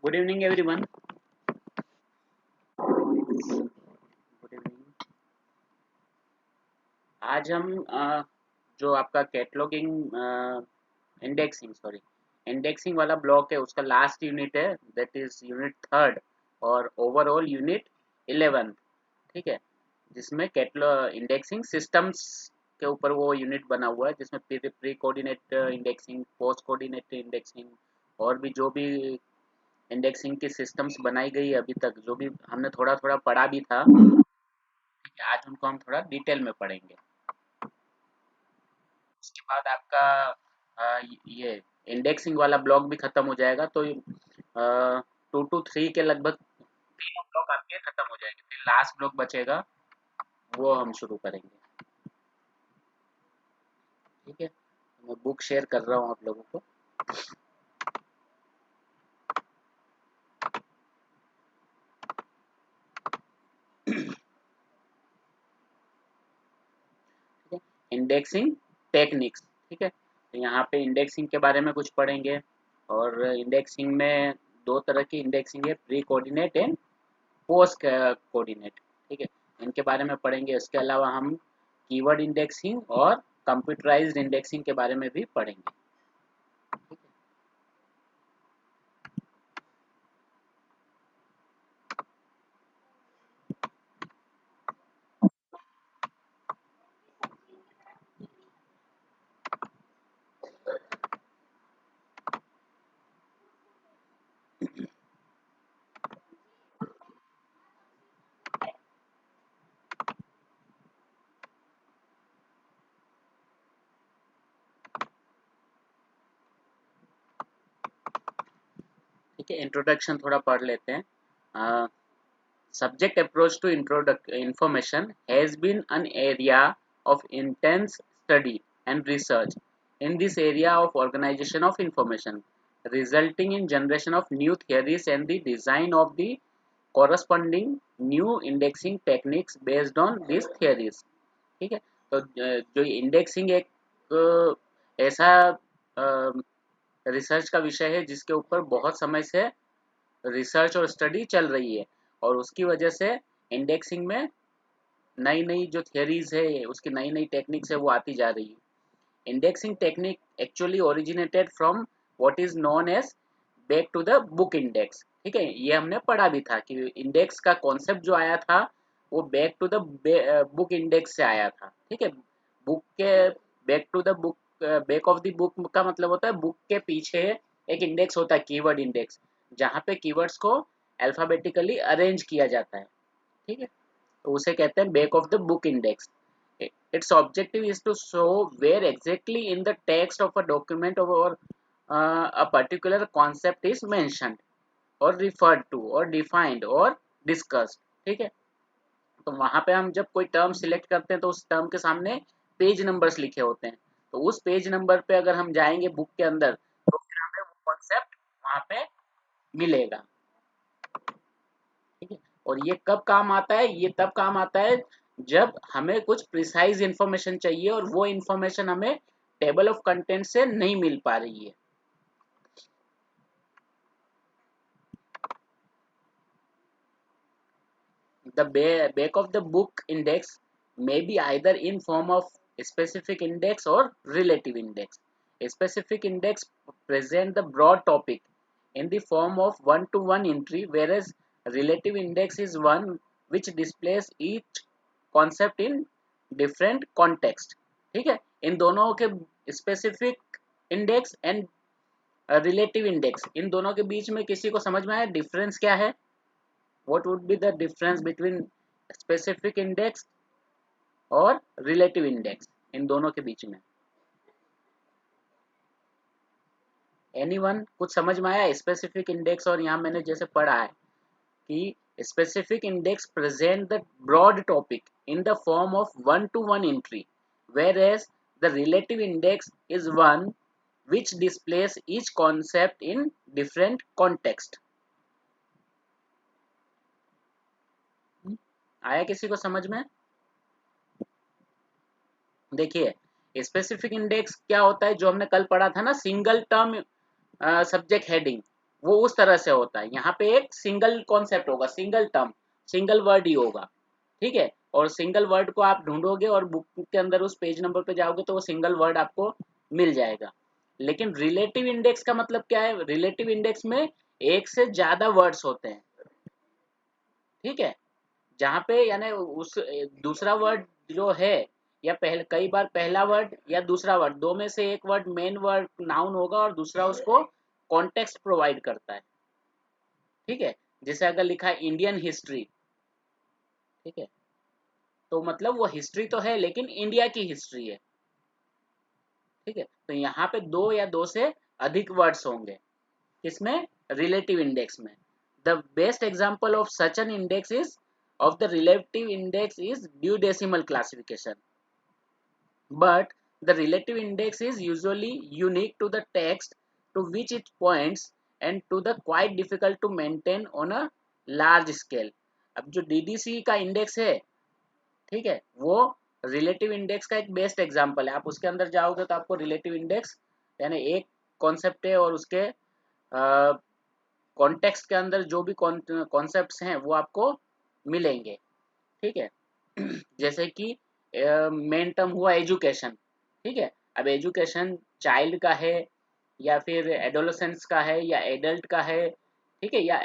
Good evening everyone. Good evening. आज हम जो आपका कैटलॉगिंग इंडेक्सिंग वाला ब्लॉक है उसका लास्ट यूनिट है, दैट इज यूनिट थर्ड और ओवरऑल यूनिट 11। ठीक है, जिसमें कैटलॉग इंडेक्सिंग सिस्टम्स के ऊपर वो यूनिट बना हुआ है, जिसमें pre coordinate indexing, post coordinate indexing और भी जो भी इंडेक्सिंग की सिस्टम्स बनाई गई है अभी तक, जो भी हमने थोड़ा थोड़ा पढ़ा भी था, आज उनको हम थोड़ा डिटेल में पढ़ेंगे। उसके बाद आपका ये इंडेक्सिंग वाला ब्लॉक भी खत्म हो जाएगा, तो 2 to 3 के लगभग तीनों ब्लॉक आपके खत्म हो जाएंगे, फिर लास्ट ब्लॉक बचेगा, वो हम शुरू करेंगे। ठीक है, मैं बुक शेयर कर रहा हूँ आप लोगों को। ठीक है, इंडेक्सिंग टेक्निक्स। ठीक है, तो यहाँ पे इंडेक्सिंग के बारे में कुछ पढ़ेंगे, और इंडेक्सिंग में दो तरह की इंडेक्सिंग है, pre coordinate and post coordinate. ठीक है, इनके बारे में पढ़ेंगे। इसके अलावा हम कीवर्ड इंडेक्सिंग और कंप्यूटराइज्ड इंडेक्सिंग के बारे में भी पढ़ेंगे। ठीक है, इंट्रोडक्शन थोड़ा पढ़ लेते हैं। Subject approach to information has been an area of intense study and research in this area of organization of information, resulting in generation of new theories and the design of the corresponding new indexing techniques based on these theories। ठीक है, तो जो indexing एक ऐसा research का विषय है जिसके ऊपर बहुत समय से रिसर्च और स्टडी चल रही है, और उसकी वजह से इंडेक्सिंग में नई नई जो थियरीज है, उसकी नई नई टेक्निक्स है, वो आती जा रही है। Indexing technique actually originated from what is known as back to the book index. ठीक है, ये हमने पढ़ा भी था कि इंडेक्स का कॉन्सेप्ट जो आया था वो back to the book index से आया था। ठीक है, बुक के back to the book, back of the book का मतलब होता है बुक के पीछे एक इंडेक्स होता है, कीवर्ड इंडेक्स, जहाँ पे कीवर्ड्स को अल्फाबेटिकली अरेंज किया जाता है। ठीक है, तो उसे कहते हैं back of the book index. Its objective is to show where exactly in the text of a document or a particular concept is mentioned or referred to or defined or discussed। ठीक है, तो वहां पे हम जब कोई term select करते हैं तो उस टर्म के सामने पेज नंबर्स लिखे होते हैं, तो उस पेज नंबर पे अगर हम जाएंगे बुक के अंदर तो फिर हमें वो कॉन्सेप्ट वहां पे मिलेगा। ठीक है, और ये कब काम आता है? ये तब काम आता है जब हमें कुछ प्रिसाइज इंफॉर्मेशन चाहिए और वो इंफॉर्मेशन हमें टेबल ऑफ कंटेंट से नहीं मिल पा रही है। The back of the book index may be either in form of specific index or relative index. A specific index present the broad topic in the form of one-to-one entry, whereas relative index is one which displays each concept in different context। ठीक है, इन दोनों के specific index and relative index, इन दोनों के बीच में किसी को समझ में आया डिफरेंस क्या है? What would be the difference between specific index और relative index, इन दोनों के बीच में? Anyone कुछ समझ में आया? स्पेसिफिक इंडेक्स और यहाँ मैंने जैसे पढ़ा है कि specific index present the broad topic in the form of one to one entry, whereas the relative index is one which displays each concept in different context। आया किसी को समझ में? देखिए, स्पेसिफिक इंडेक्स क्या होता है, जो हमने कल पढ़ा था ना, सिंगल टर्म सब्जेक्ट हेडिंग, वो उस तरह से होता है। यहाँ पे एक सिंगल कॉन्सेप्ट होगा, सिंगल टर्म, सिंगल वर्ड ही होगा, ठीक है। और सिंगल वर्ड को आप ढूंढोगे और बुक के अंदर उस पेज नंबर पे जाओगे तो वो सिंगल वर्ड आपको मिल जाएगा। लेकिन रिलेटिव इंडेक्स का मतलब क्या है? रिलेटिव इंडेक्स में एक से ज्यादा वर्ड्स होते हैं, ठीक है। जहाँ पे यानी उस दूसरा वर्ड जो है, या पहले कई बार पहला वर्ड या दूसरा वर्ड, दो में से एक वर्ड मेन वर्ड नाउन होगा और दूसरा उसको कॉन्टेक्स्ट प्रोवाइड करता है, ठीक है। जैसे अगर लिखा है इंडियन हिस्ट्री, ठीक है, तो मतलब वो हिस्ट्री तो है लेकिन इंडिया की हिस्ट्री है, ठीक है। तो यहाँ पे दो या दो से अधिक वर्ड्स होंगे, किसमें? रिलेटिव इंडेक्स में। The best example of such an index is of the relative index is duodecimal classification, but the relative index is usually unique to the text to which it points and to the quite difficult to maintain on a large scale. अब जो DDC का index है, ठीक है, वो relative index का एक best example है। आप उसके अंदर जाओगे तो आपको रिलेटिव इंडेक्स यानी एक कॉन्सेप्ट है और उसके कॉन्टेक्स्ट के अंदर जो भी कॉन्सेप्ट्स हैं वो आपको मिलेंगे, ठीक है। जैसे कि मेन टर्म हुआ एजुकेशन, ठीक है। अब एजुकेशन चाइल्ड का है या फिर एडोलेसेंस का है या एडल्ट का है, ठीक है, या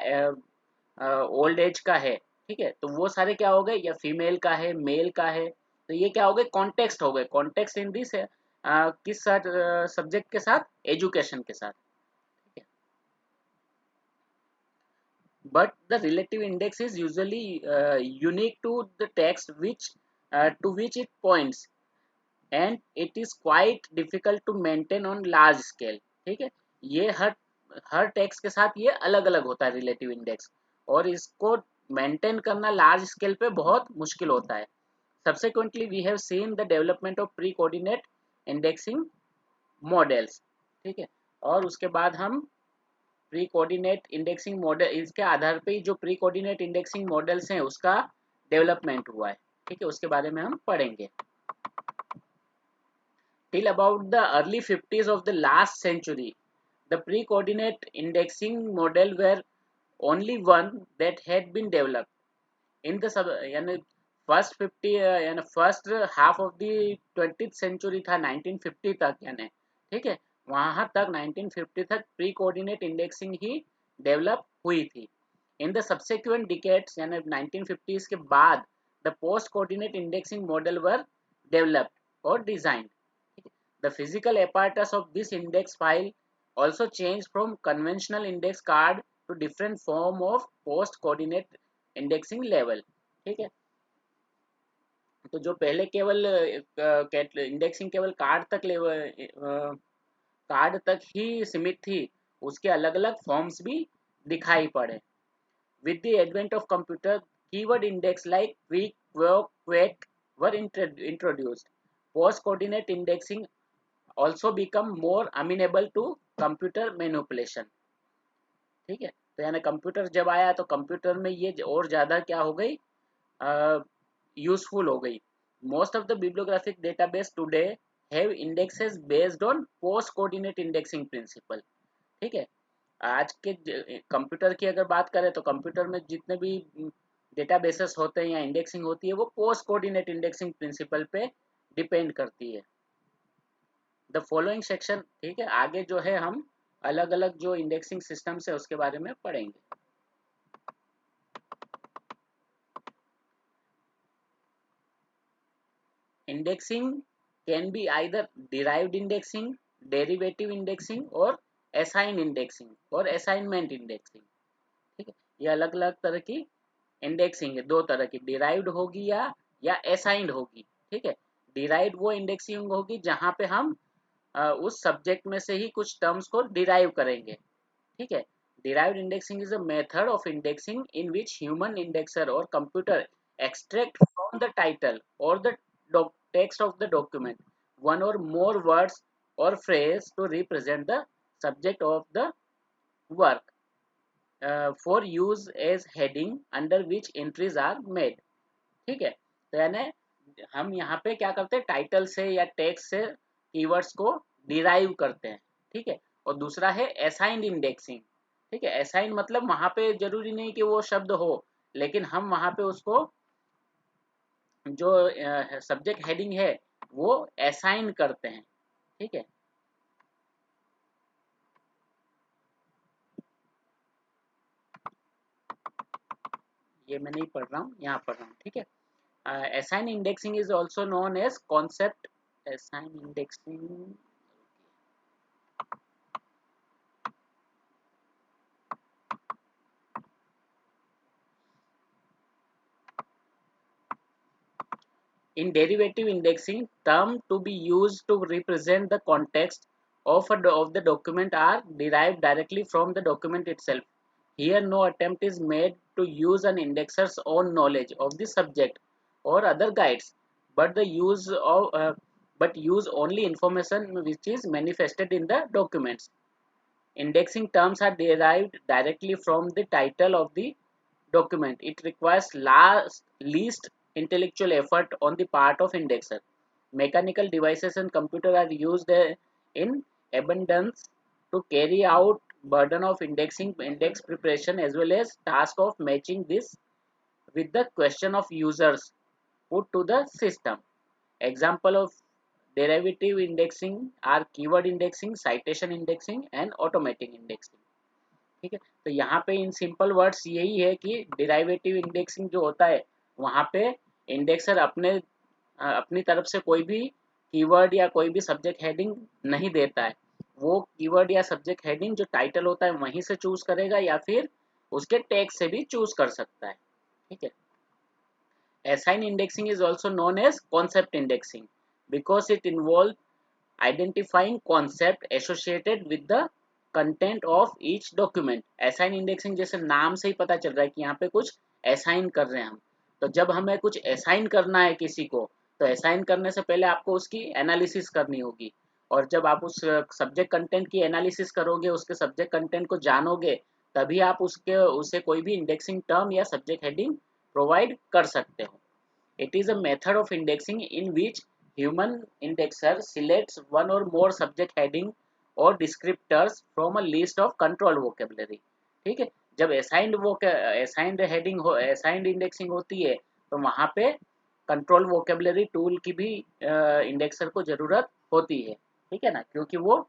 ओल्ड एज का है, ठीक है। तो वो सारे क्या हो गए? या फीमेल का है, मेल का है, तो ये क्या हो गए? कॉन्टेक्स्ट हो गए। कॉन्टेक्स्ट इन दिस किस सब्जेक्ट के साथ? एजुकेशन के साथ, ठीक है। But the relative index is usually unique to the text which to which it points, and it is quite difficult to maintain on large scale, ठीक है। ये हर टेक्स्ट के साथ ये अलग अलग होता है रिलेटिव इंडेक्स, और इसको मेंटेन करना लार्ज स्केल पे बहुत मुश्किल होता है। Subsequently, we have seen the development of pre-coordinate indexing models, ठीक है। और उसके बाद हम प्री कोऑर्डिनेट इंडेक्सिंग मॉडल, इसके आधार पे ही जो प्री कोऑर्डिनेट इंडेक्सिंग मॉडल्स हैं उसका डेवलपमेंट हुआ है, ठीक है, उसके बारे में हम पढ़ेंगे। Till about the early 50s of the last century, the pre coordinate indexing model were only one that had been developed in the sub यानी फर्स्ट 50 यानी first half of the 20th century था 1950 तक, यानी ठीक है, वहां तक 1950 तक प्री कोऑर्डिनेट इंडेक्सिंग ही डेवलप हुई थी। इन द सब्सिक्वेंट डिकेड्स यानी 1950s के बाद the post coordinate indexing model were developed और designed. The physical apparatus of this index file also changed from conventional index card to different form of post coordinate indexing level, ठीक है। तो जो पहले केवल इंडेक्सिंग केवल कार्ड तक level card तक ही सीमित थी, उसके अलग अलग फॉर्म्स भी दिखाई पड़े। With the advent of computer, keyword index like quick, Kwok, quake were introduced. Post coordinate indexing also become more amenable to computer manipulation, ठीक है। तो यानी कंप्यूटर जब आया तो कंप्यूटर में ये और ज़्यादा क्या हो गई? यूजफुल हो गई। Most of the bibliographic database today have indexes based on post coordinate indexing principle, ठीक है। आज के कंप्यूटर की अगर बात करें तो कंप्यूटर में जितने भी डेटाबेसेस होते हैं या इंडेक्सिंग होती है वो पोस्ट कोऑर्डिनेट इंडेक्सिंग प्रिंसिपल पे डिपेंड करती है। द फॉलोइंग सेक्शन, ठीक है, आगे जो है हम अलग अलग जो इंडेक्सिंग सिस्टम्स है उसके बारे में पढ़ेंगे। Indexing can be either derived indexing, derivative indexing और असाइन इंडेक्सिंग और असाइनमेंट इंडेक्सिंग, ठीक है। ये अलग अलग तरह की इंडेक्सिंग है, दो तरह की, डिराइव्ड होगी या असाइंड होगी, ठीक है। डिराइव्ड वो इंडेक्सिंग होगी जहां पे हम उस सब्जेक्ट में से ही कुछ टर्म्स को डिराइव करेंगे, ठीक है। Derived indexing is a method of indexing in which human indexer or computer extract from the title or the text of the document one or more words or phrase to represent the subject of the work for use as heading under which entries are made, ठीक है। तो यानी हम यहाँ पे क्या करते हैं? टाइटल से या टेक्स्ट से कीवर्ड्स को डिराइव करते हैं, ठीक है। और दूसरा है असाइंड इंडेक्सिंग, ठीक है। असाइन मतलब वहां पे जरूरी नहीं कि वो शब्द हो, लेकिन हम वहां पे उसको जो सब्जेक्ट हेडिंग है वो असाइन करते हैं। ठीक है। ये मैं नहीं पढ़ रहा हूँ, यहाँ पढ़ रहा हूँ। ठीक है। assign indexing is also known as concept assign indexing in derivative indexing term to be used to represent the context of the document are derived directly from the document itself. Here no attempt is made to use an indexer's own knowledge of the subject or other guides, but the use of but use only information which is manifested in the documents. Indexing terms are derived directly from the title of the document. It requires least intellectual effort on the part of indexer. Mechanical devices and computers are used in abundance to carry out burden of indexing, index preparation, as well as task of matching this with the question of users put to the system. Example of derivative indexing are keyword indexing, citation indexing and automatic indexing. ठीक है। तो यहाँ पे in simple words यही है कि derivative indexing जो होता है वहाँ पे इंडेक्सर अपनी तरफ से कोई भी कीवर्ड या कोई भी सब्जेक्ट हेडिंग नहीं देता है। वो कीवर्ड या सब्जेक्ट हेडिंग जो टाइटल होता है वहीं से चूज करेगा या फिर उसके टैग से भी चूज कर सकता है। ठीक है। Assign indexing is also known as concept indexing because it involves identifying concept associated with the content of each document. Assign indexing जैसे नाम से ही पता चल रहा है कि यहाँ पे कुछ assign कर रहे हैं हम। तो जब हमें कुछ assign करना है किसी को, तो assign करने से पहले आपको उसकी एनालिसिस करनी होगी, और जब आप उस सब्जेक्ट कंटेंट की एनालिसिस करोगे, उसके सब्जेक्ट कंटेंट को जानोगे, तभी आप उसे कोई भी इंडेक्सिंग टर्म या सब्जेक्ट हेडिंग प्रोवाइड कर सकते हो। It is a method of indexing in which human indexer selects one or more subject heading or descriptors from a list of control vocabulary. ठीक है। जब assigned heading हो assigned indexing होती है तो वहाँ पे कंट्रोल वोकेबलरी टूल की भी इंडेक्सर को जरूरत होती है। ठीक है ना, क्योंकि वो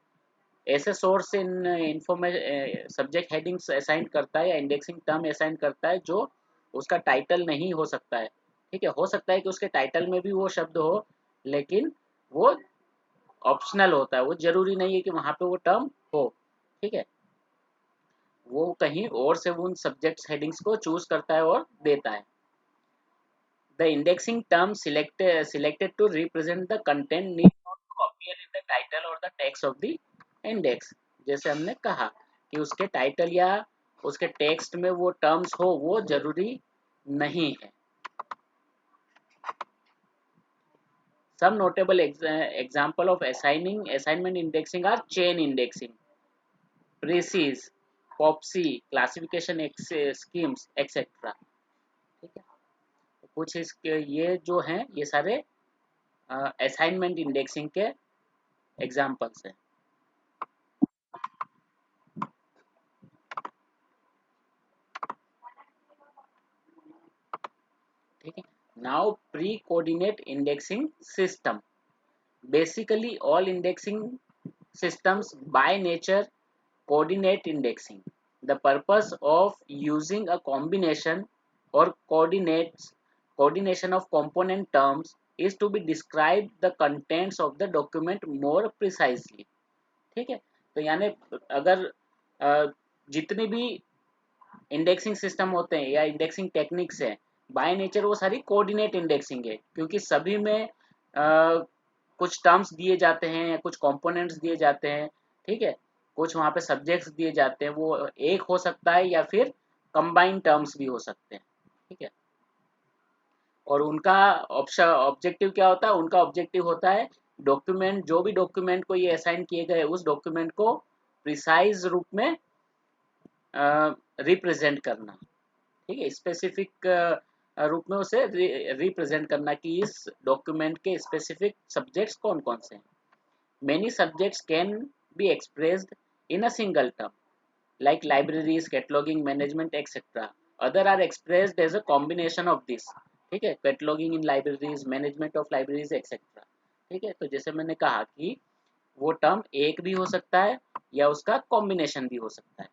ऐसे सोर्स इन इंफॉर्मेशन सब्जेक्ट हेडिंग्स असाइन करता है या इंडेक्सिंग टर्म असाइन करता है जो उसका टाइटल नहीं हो सकता है। ठीक है। हो सकता है कि उसके टाइटल में भी वो शब्द हो, लेकिन वो ऑप्शनल होता है, वो जरूरी नहीं है कि वहां पे वो टर्म हो। ठीक है। वो कहीं और से उन सब्जेक्ट हेडिंग्स को चूज करता है और देता है। The indexing term selected to represent the content need not to appear in the title or the text of the index। जैसे हमने कहा कि उसके टाइटल या उसके टेक्स्ट में वो टर्म्स हो, वो जरूरी नहीं है। Some notable example of assignment indexing are chain indexing, Precis, POPSI, classification schemes, etc। ठीक है। तो कुछ इसके ये जो हैं ये सारे असाइनमेंट इंडेक्सिंग के एग्जाम्पल्स हैं। ठीक है। Now pre coordinate indexing system. Basically all indexing systems by nature coordinate indexing. The purpose of using a or coordination of component terms is to be describe the contents of the document more precisely। ठीक है। तो यानी अगर जितने भी indexing system होते हैं या इंडेक्सिंग टेक्निक्स हैं, बाय नेचर वो सारी कोऑर्डिनेट इंडेक्सिंग है, क्योंकि सभी में कुछ टर्म्स दिए जाते हैं या कुछ कंपोनेंट्स दिए जाते हैं। ठीक है। कुछ वहाँ पे सब्जेक्ट्स दिए जाते हैं, वो एक हो सकता है या फिर कंबाइंड टर्म्स भी हो सकते हैं। ठीक है। और उनका ऑब्जेक्टिव क्या होता है? उनका ऑब्जेक्टिव होता है डॉक्यूमेंट, जो भी डॉक्यूमेंट को ये असाइन किए गए उस डॉक्यूमेंट को प्रिसाइज रूप में रिप्रेजेंट करना। ठीक है। स्पेसिफिक रूप में उसे रिप्रेजेंट करना कि इस डॉक्यूमेंट के स्पेसिफिक सब्जेक्ट्स कौन कौन से हैं। Many subjects can be expressed in a single term। like libraries, cataloging, management, etc. Other are expressed as a combination of this. ठीक है, cataloging in libraries, management of libraries, etc. ठीक है, तो जैसे मैंने कहा कि वो टर्म एक भी हो सकता है या उसका कॉम्बिनेशन भी हो सकता है.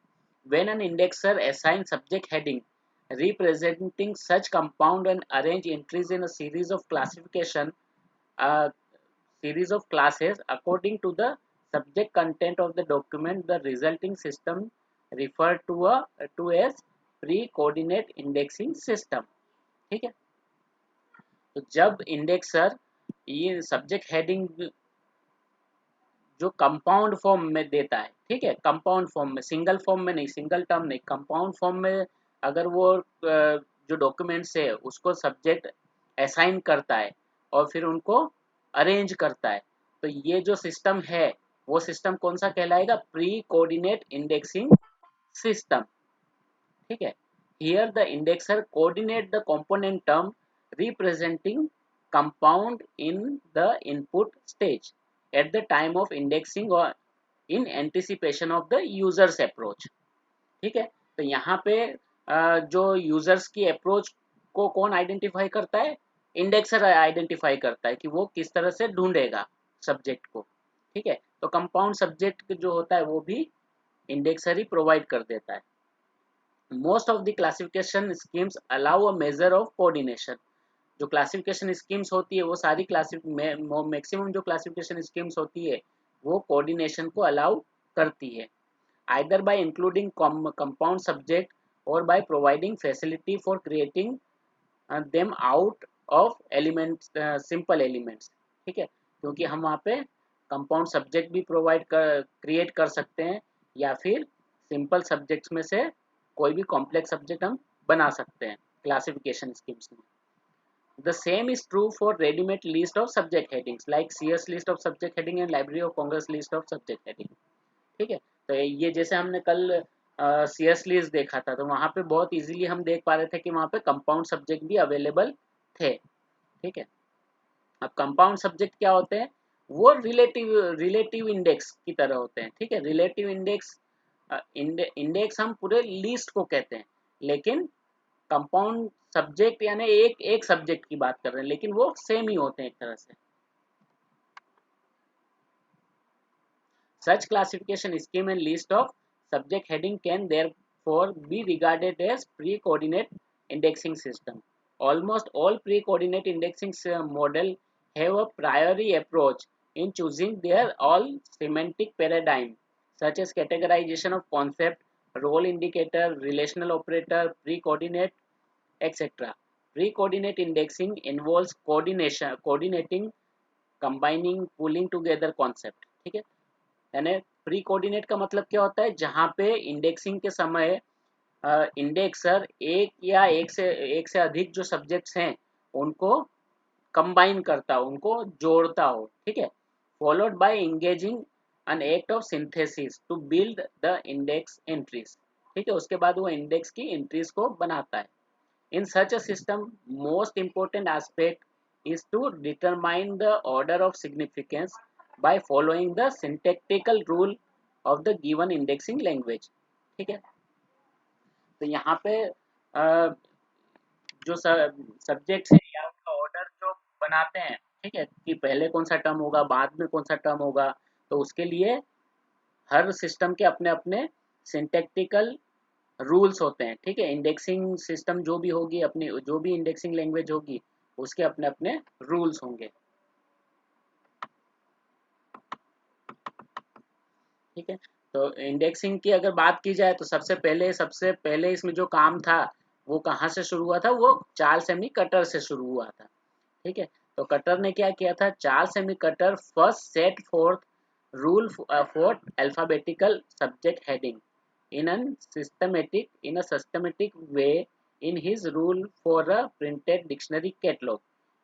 When an indexer assigns subject heading representing such compound and arrange entries in a series of classes according to the subject content of the document, the resulting system referred to as pre-coordinate indexing system. ठीक है, तो जब indexer ये subject heading जो compound form में देता है, ठीक है, कंपाउंड फॉर्म में, सिंगल फॉर्म में नहीं, सिंगल टर्म नहीं, कंपाउंड फॉर्म में अगर वो जो डॉक्यूमेंट्स है उसको सब्जेक्ट असाइन करता है और फिर उनको अरेंज करता है, तो ये जो सिस्टम है वो सिस्टम कौन सा कहलाएगा? Pre coordinate indexing system. ठीक है, here the indexer coordinate the component term representing compound in the input stage at the time of indexing or in anticipation of the users approach. ठीक है, तो यहाँ पे जो यूजर्स की अप्रोच को कौन आइडेंटिफाई करता है? इंडेक्सर आइडेंटिफाई करता है कि वो किस तरह से ढूंढेगा सब्जेक्ट को. ठीक है, तो कंपाउंड सब्जेक्ट जो होता है वो भी इंडेक्सर ही प्रोवाइड कर देता है. Most of the classification schemes allow a measure of coordination. जो क्लासिफिकेशन स्कीम्स होती है वो सारी मैक्सिमम जो क्लासिफिकेशन स्कीम्स होती है वो कोऑर्डिनेशन को अलाउ करती है, either by including compound subject or by providing facility for creating them out of elements, simple elements. ठीक है, क्योंकि हम वहाँ पे कंपाउंड सब्जेक्ट भी क्रिएट कर सकते हैं या फिर सिंपल सब्जेक्ट्स में से कोई भी कॉम्प्लेक्स सब्जेक्ट हम बना सकते हैं क्लासिफिकेशन स्कीम्स में. The same is true for ready-made list of subject headings like CS list of subject heading and Library of Congress list of subject heading. ठीक है, तो ये जैसे हमने कल CS list देखा था तो वहाँ पे बहुत इजीली हम देख पा रहे थे कि वहाँ पे कंपाउंड सब्जेक्ट भी अवेलेबल थे. ठीक है, अब कंपाउंड सब्जेक्ट क्या होते हैं? वो रिलेटिव इंडेक्स की तरह होते हैं. ठीक है, रिलेटिव इंडेक्स, इंडेक्स हम पूरे लिस्ट को कहते हैं, लेकिन कंपाउंड सब्जेक्ट यानी एक एक सब्जेक्ट की बात कर रहे हैं, लेकिन वो सेम ही होते हैं एक तरह से. Such classification scheme and list of subject heading can therefore be regarded as pre coordinate indexing system. Almost all pre coordinate indexing model have a priori approach in choosing their all semantic paradigm such as categorization of concept, role indicator, relational operator, pre-coordinate, etc. Pre-coordinate indexing involves coordinating, combining, pulling together concept. ठीक है, यानी pre coordinate का मतलब क्या होता है? जहाँ पे इंडेक्सिंग के समय इंडेक्सर एक या एक से अधिक जो सब्जेक्ट्स हैं उनको कंबाइन करता हो, उनको जोड़ता हो. ठीक है, followed by engaging an act of synthesis to build the index entries. ठीक है, उसके बाद वो इंडेक्स की एंट्रीज को बनाता है. In such a system, most important aspect is to determine the order of significance by following the syntactical rule of the given indexing language. ठीक है, तो यहाँ पे जो सब्जेक्ट्स हैं या उनका ऑर्डर जो बनाते हैं, ठीक है, कि पहले कौन सा टर्म होगा, बाद में कौन सा टर्म होगा, तो उसके लिए हर सिस्टम के अपने अपने सिंटैक्टिकल रूल्स होते हैं. ठीक है, इंडेक्सिंग सिस्टम जो भी होगी, अपनी जो भी इंडेक्सिंग लैंग्वेज होगी उसके अपने अपने रूल्स होंगे. ठीक है, तो इंडेक्सिंग की अगर बात की जाए तो सबसे पहले इसमें जो काम था वो कहाँ से शुरू हुआ था? वो चार्ल्स सेमी कटर से शुरू हुआ था. ठीक है, तो कटर ने क्या किया था? Charles semi cutter first set fourth rule for alphabetical subject heading in a systematic way in his rule for a printed dictionary catalog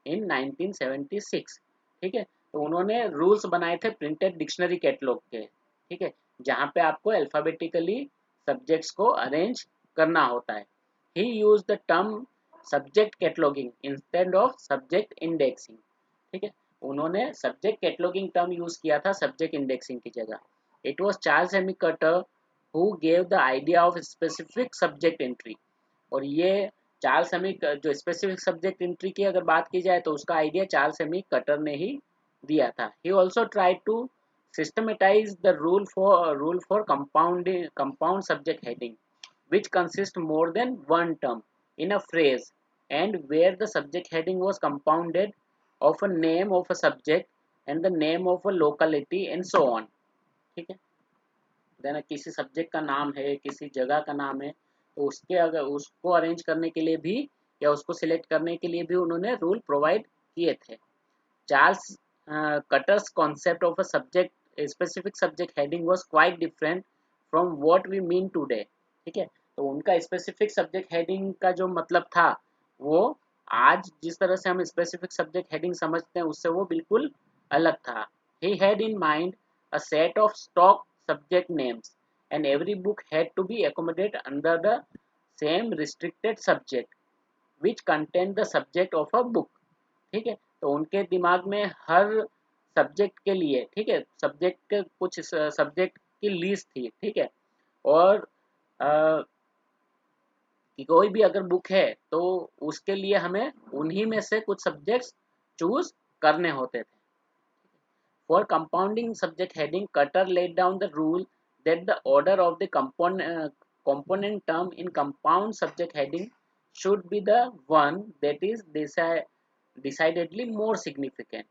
in 1976. ठीक है, तो उन्होंने रूल्स बनाए थे प्रिंटेड डिक्शनरी कैटलॉग के. ठीक है, जहाँ पे आपको अल्फाबेटिकली सब्जेक्ट्स को अरेंज करना होता है. He use the term subject cataloguing instead of subject indexing. ठीक है, उन्होंने सब्जेक्ट कैटलॉगिंग टर्म यूज किया था सब्जेक्ट इंडेक्सिंग की जगह. It was Charles Ammi Cutter who gave the idea of specific subject entry। और ये चार्ल्स सेमी जो स्पेसिफिक सब्जेक्ट एंट्री की अगर बात की जाए तो उसका आइडिया चार्ल्स सेमी कटर ने ही दिया था। He also try to systematize the rule for compound subject heading which consist more than one term in a phrase and where the subject heading was compounded of a name of a subject and the name of a locality and so on। ठीक है, then किसी subject का नाम है, किसी जगह का नाम है, तो उसके अगर उसको अरेंज करने के लिए भी या उसको सिलेक्ट करने के लिए भी उन्होंने रूल प्रोवाइड किए थे। Charles Cutter's concept of a subject specific subject heading was quite different from what we mean today. ठीक है, तो उनका स्पेसिफिक सब्जेक्ट हेडिंग का जो मतलब था वो आज जिस तरह से हम स्पेसिफिक सब्जेक्ट हेडिंग समझते हैं उससे वो बिल्कुल अलग था। He had in mind a set of stock subject names and every book had to be accommodated under the same restricted subject which contained the subject of a book। ठीक है, तो उनके दिमाग में हर सब्जेक्ट के लिए, ठीक है, सब्जेक्ट के कुछ सब्जेक्ट की लिस्ट थी। ठीक है, और अ, कि कोई भी अगर बुक है तो उसके लिए हमें उन्हीं में से कुछ सब्जेक्ट्स चूज करने होते थे। For compounding subject heading, Cutter laid down the rule that the order of the component term in compound subject heading should be the one that is decidedly more significant।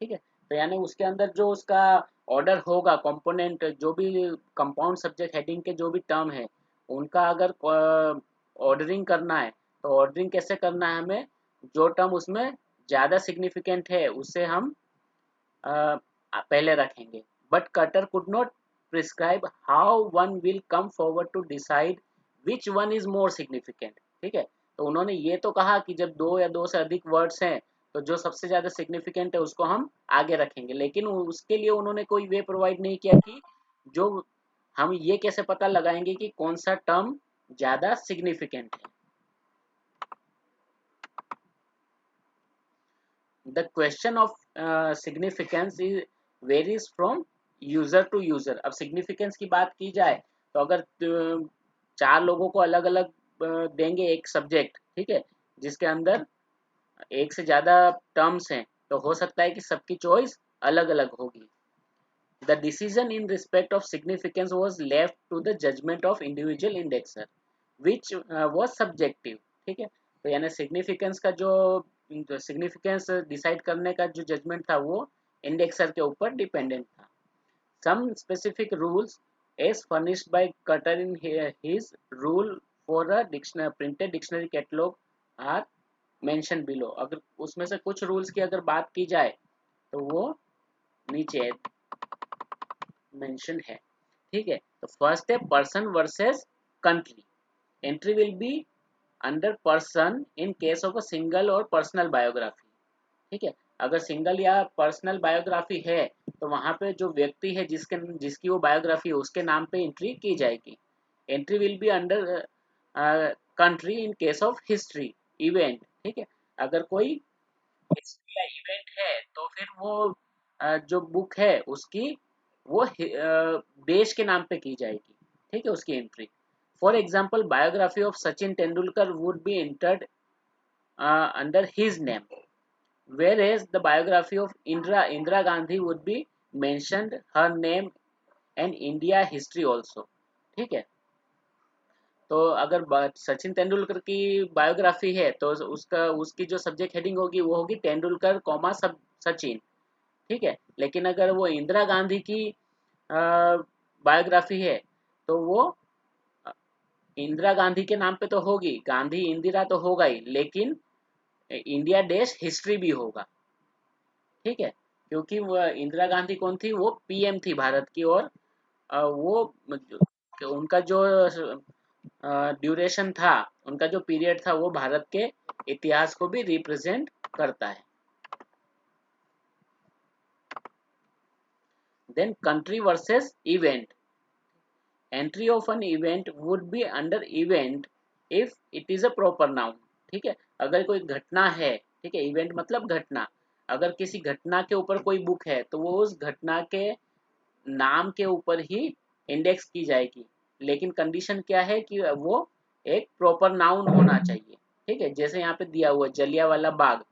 ठीक है, तो यानी उसके अंदर जो उसका ऑर्डर होगा, कंपोनेंट जो भी कंपाउंड सब्जेक्ट हेडिंग के जो भी टर्म है उनका अगर ऑर्डरिंग करना है तो ऑर्डरिंग कैसे करना है, हमें जो टर्म उसमें ज़्यादा सिग्निफिकेंट है उससे हम पहले रखेंगे। But Cutter could not prescribe how one will come forward to decide which one is more significant. ठीक है, तो उन्होंने ये तो कहा कि जब दो या दो से अधिक वर्ड्स हैं तो जो सबसे ज्यादा सिग्निफिकेंट है उसको हम आगे रखेंगे, लेकिन उसके लिए उन्होंने कोई वे प्रोवाइड नहीं किया कि जो हम ये कैसे पता लगाएंगे कि कौन सा टर्म ज्यादा सिग्निफिकेंट है। The question of significance is varies from user to user. अब सिग्निफिकेंस की बात की जाए तो अगर चार लोगों को अलग अलग देंगे एक सब्जेक्ट, ठीक है, जिसके अंदर एक से ज़्यादा टर्म्स हैं तो हो सकता है कि सबकी चॉइस अलग अलग होगी। The decision in respect of significance was left to the judgement of individual indexer which was subjective. ठीक है, तो यानी सिग्निफिकेंस का जो सिग्निफिकेंस डिसाइड करने का जो जजमेंट था वो इंडेक्सर के ऊपर डिपेंडेंट था। Some specific rules as furnished by Cutter in his rule for a dictionary printed dictionary catalogue are mention below. अगर उसमें से कुछ रूल्स की अगर बात की जाए तो वो नीचे मेंशन है। ठीक है, तो फर्स्ट है person versus country. Entry will be under person in case of a single और पर्सनल बायोग्राफी। ठीक है, अगर सिंगल या पर्सनल बायोग्राफी है तो वहां पे जो व्यक्ति है जिसकी वो बायोग्राफी है उसके नाम पे एंट्री की जाएगी। Entry will be under country in case of history event. ठीक है, अगर कोई हिस्ट्री या इवेंट है तो फिर वो जो बुक है उसकी वो देश के नाम पे की जाएगी। ठीक है, उसकी entry. For example biography of Sachin Tendulkar would be entered under his name, whereas the biography of Indira Gandhi would be mentioned her name and India history also। ठीक है, तो अगर सचिन तेंदुलकर की बायोग्राफी है तो उसकी जो सब्जेक्ट हेडिंग होगी वो होगी तेंदुलकर कॉमा सब सचिन। ठीक है, लेकिन अगर वो इंदिरा गांधी की बायोग्राफी है तो वो इंदिरा गांधी के नाम पे तो होगी, गांधी इंदिरा तो होगा ही, लेकिन इंडिया देश हिस्ट्री भी होगा। ठीक है, क्योंकि वो इंदिरा गांधी कौन थी, वो पीएम थी भारत की, और वो उनका जो ड्यूरेशन था, उनका जो पीरियड था वो भारत के इतिहास को भी रिप्रेजेंट करता है। Then country versus event. Entry of an event would be under event if it is a proper noun. ठीक है, अगर कोई घटना है, ठीक है, इवेंट मतलब घटना, अगर किसी घटना के ऊपर कोई बुक है तो वो उस घटना के नाम के ऊपर ही इंडेक्स की जाएगी। लेकिन कंडीशन क्या है कि वो एक प्रॉपर नाउन होना चाहिए। ठीक है, जैसे यहाँ पे दिया हुआ जलियांवाला बाग।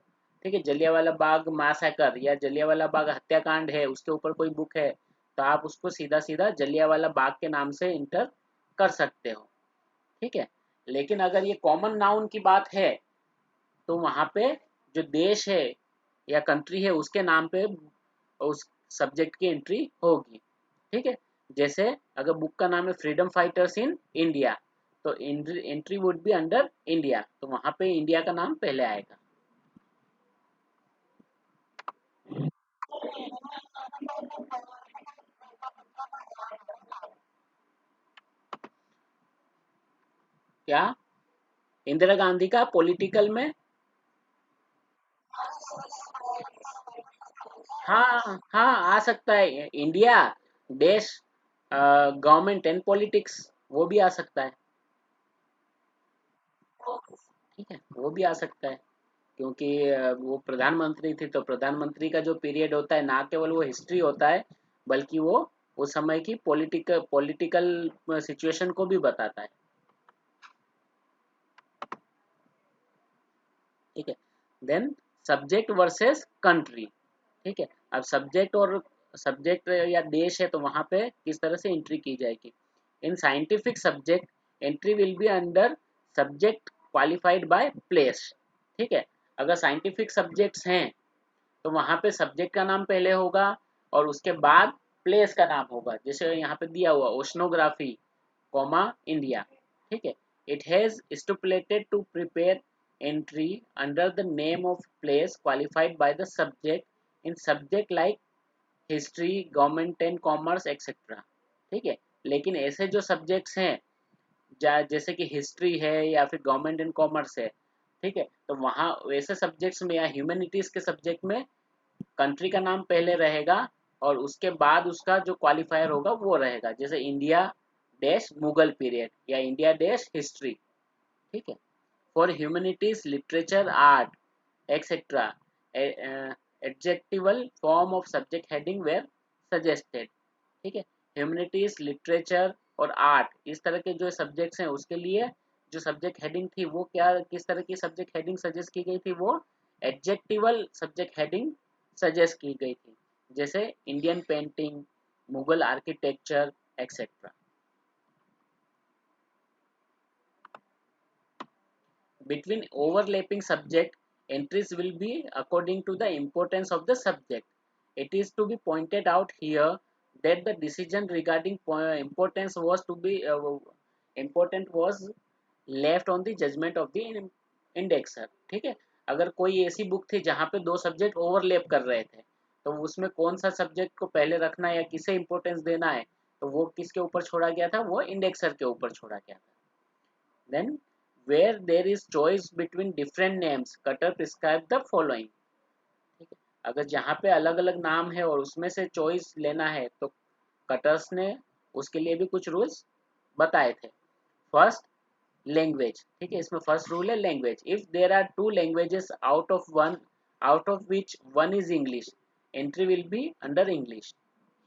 ठीक है, जलियांवाला बाग मैसेकर या जलियांवाला बाग हत्याकांड है, उसके ऊपर कोई बुक है तो आप उसको सीधा सीधा जलियांवाला बाग के नाम से इंटर कर सकते हो। ठीक है, लेकिन अगर ये कॉमन नाउन की बात है तो वहां पे जो देश है या कंट्री है उसके नाम पे उस सब्जेक्ट की एंट्री होगी। ठीक है, जैसे अगर बुक का नाम है फ्रीडम फाइटर्स इन इंडिया, तो entry would be under India, तो वहां पे इंडिया का नाम पहले आएगा। क्या? इंदिरा गांधी का पॉलिटिकल में? हाँ हाँ, आ सकता है। इंडिया देश, गवर्नमेंट एंड पॉलिटिक्स, वो भी आ सकता है। ठीक है, वो भी आ सकता है, क्योंकि वो प्रधानमंत्री थी, तो प्रधानमंत्री का जो पीरियड होता है ना केवल वो हिस्ट्री होता है, बल्कि वो उस समय की पॉलिटिकल पॉलिटिकल सिचुएशन को भी बताता है। ठीक है, देन सब्जेक्ट वर्सेस कंट्री। ठीक है, अब सब्जेक्ट और सब्जेक्ट या देश है तो वहां पे किस तरह से एंट्री की जाएगी। In scientific subject entry will be under subject qualified by place. ठीक है, अगर साइंटिफिक सब्जेक्ट्स हैं तो वहां पे सब्जेक्ट का नाम पहले होगा और उसके बाद प्लेस का नाम होगा। जैसे यहाँ पे दिया हुआ ओशनोग्राफी कॉमा इंडिया। ठीक है, it has stipulated to prepare entry under the name of place qualified by the subject in subject like history, government and commerce etcetera. ठीक है, लेकिन ऐसे जो सब्जेक्ट्स हैं जैसे कि हिस्ट्री है या फिर गवर्नमेंट एंड कॉमर्स है, ठीक है, तो वहाँ वैसे सब्जेक्ट्स में या ह्यूमैनिटीज के सब्जेक्ट में कंट्री का नाम पहले रहेगा और उसके बाद उसका जो क्वालिफायर होगा वो रहेगा, जैसे इंडिया डैश मुगल पीरियड या इंडिया डैश हिस्ट्री। ठीक है, for humanities literature art etcetera adjectival form of subject heading were suggested. ठीक है, ह्यूमैनिटीज लिटरेचर और आर्ट इस तरह के जो सब्जेक्ट्स हैं उसके लिए जो सब्जेक्ट हेडिंग थी वो क्या, किस तरह की सब्जेक्ट हेडिंग सजेस्ट की गई थी, वो एडजेक्टिवल सब्जेक्ट हेडिंग सजेस्ट की गई थी, जैसे Indian painting, Mughal architecture etcetera. Between overlapping subject, entries will be according to the importance of the subject. It is to be pointed out here that the decision regarding importance was to be important was left on the judgment of the indexer। ठीक है, अगर कोई ऐसी book थी जहाँ पे दो subject overlap कर रहे थे तो उसमें कौन सा सब्जेक्ट को पहले रखना है या किसे इंपॉर्टेंस देना है, तो वो किसके ऊपर छोड़ा गया था, वो इंडेक्सर के ऊपर छोड़ा गया था। Then, where there is choice between different names, Cutter prescribe the following। ठीक है, अगर जहाँ पे अलग अलग नाम है और उसमें से चॉइस लेना है तो कटर्स ने उसके लिए भी कुछ रूल्स बताए थे। First, language. ठीक है, इसमें फर्स्ट रूल है language. If there are two languages out of which one is English, entry will be under English.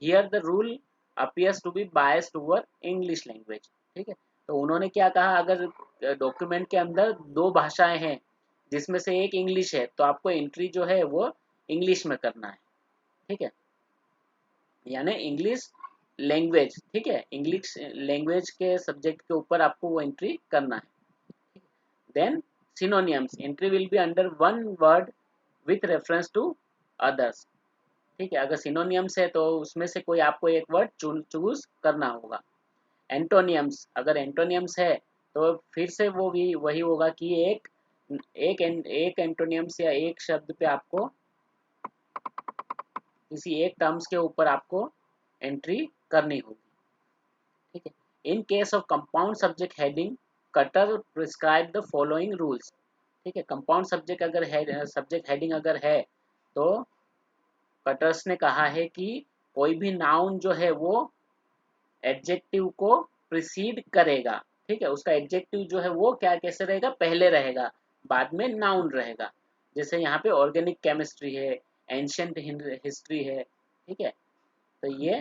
Here the rule appears to be bias toward English language. ठीक है, तो उन्होंने क्या कहा, अगर डॉक्यूमेंट के अंदर दो भाषाएं हैं जिसमें से एक इंग्लिश है तो आपको एंट्री जो है वो इंग्लिश में करना है। ठीक है, यानी इंग्लिश लैंग्वेज। ठीक है, इंग्लिश लैंग्वेज के सब्जेक्ट के ऊपर आपको वो एंट्री करना है। Then synonyms, entry will be under one word with reference to others. ठीक है, अगर सिनोनियम्स है तो उसमें से कोई आपको एक वर्ड चूज करना होगा। एंटोनियम्स, अगर एंटोनियम्स है तो फिर से वो भी वही होगा कि एक एंटोनियम्स या एक शब्द पे आपको किसी एक टर्म्स के ऊपर आपको एंट्री करनी होगी। ठीक है, इन case of compound subject heading, cutter prescribe the following rules. ठीक है, कंपाउंड सब्जेक्ट अगर है, सब्जेक्ट हेडिंग अगर है तो कटर्स ने कहा है कि कोई भी नाउन जो है वो एडजेक्टिव को प्रिसीड करेगा। ठीक है, उसका एडजेक्टिव जो है वो क्या कैसे रहेगा, पहले रहेगा बाद में नाउन रहेगा। जैसे यहाँ पे ऑर्गेनिक केमिस्ट्री है, एंशियंट हिस्ट्री है। ठीक है, तो ये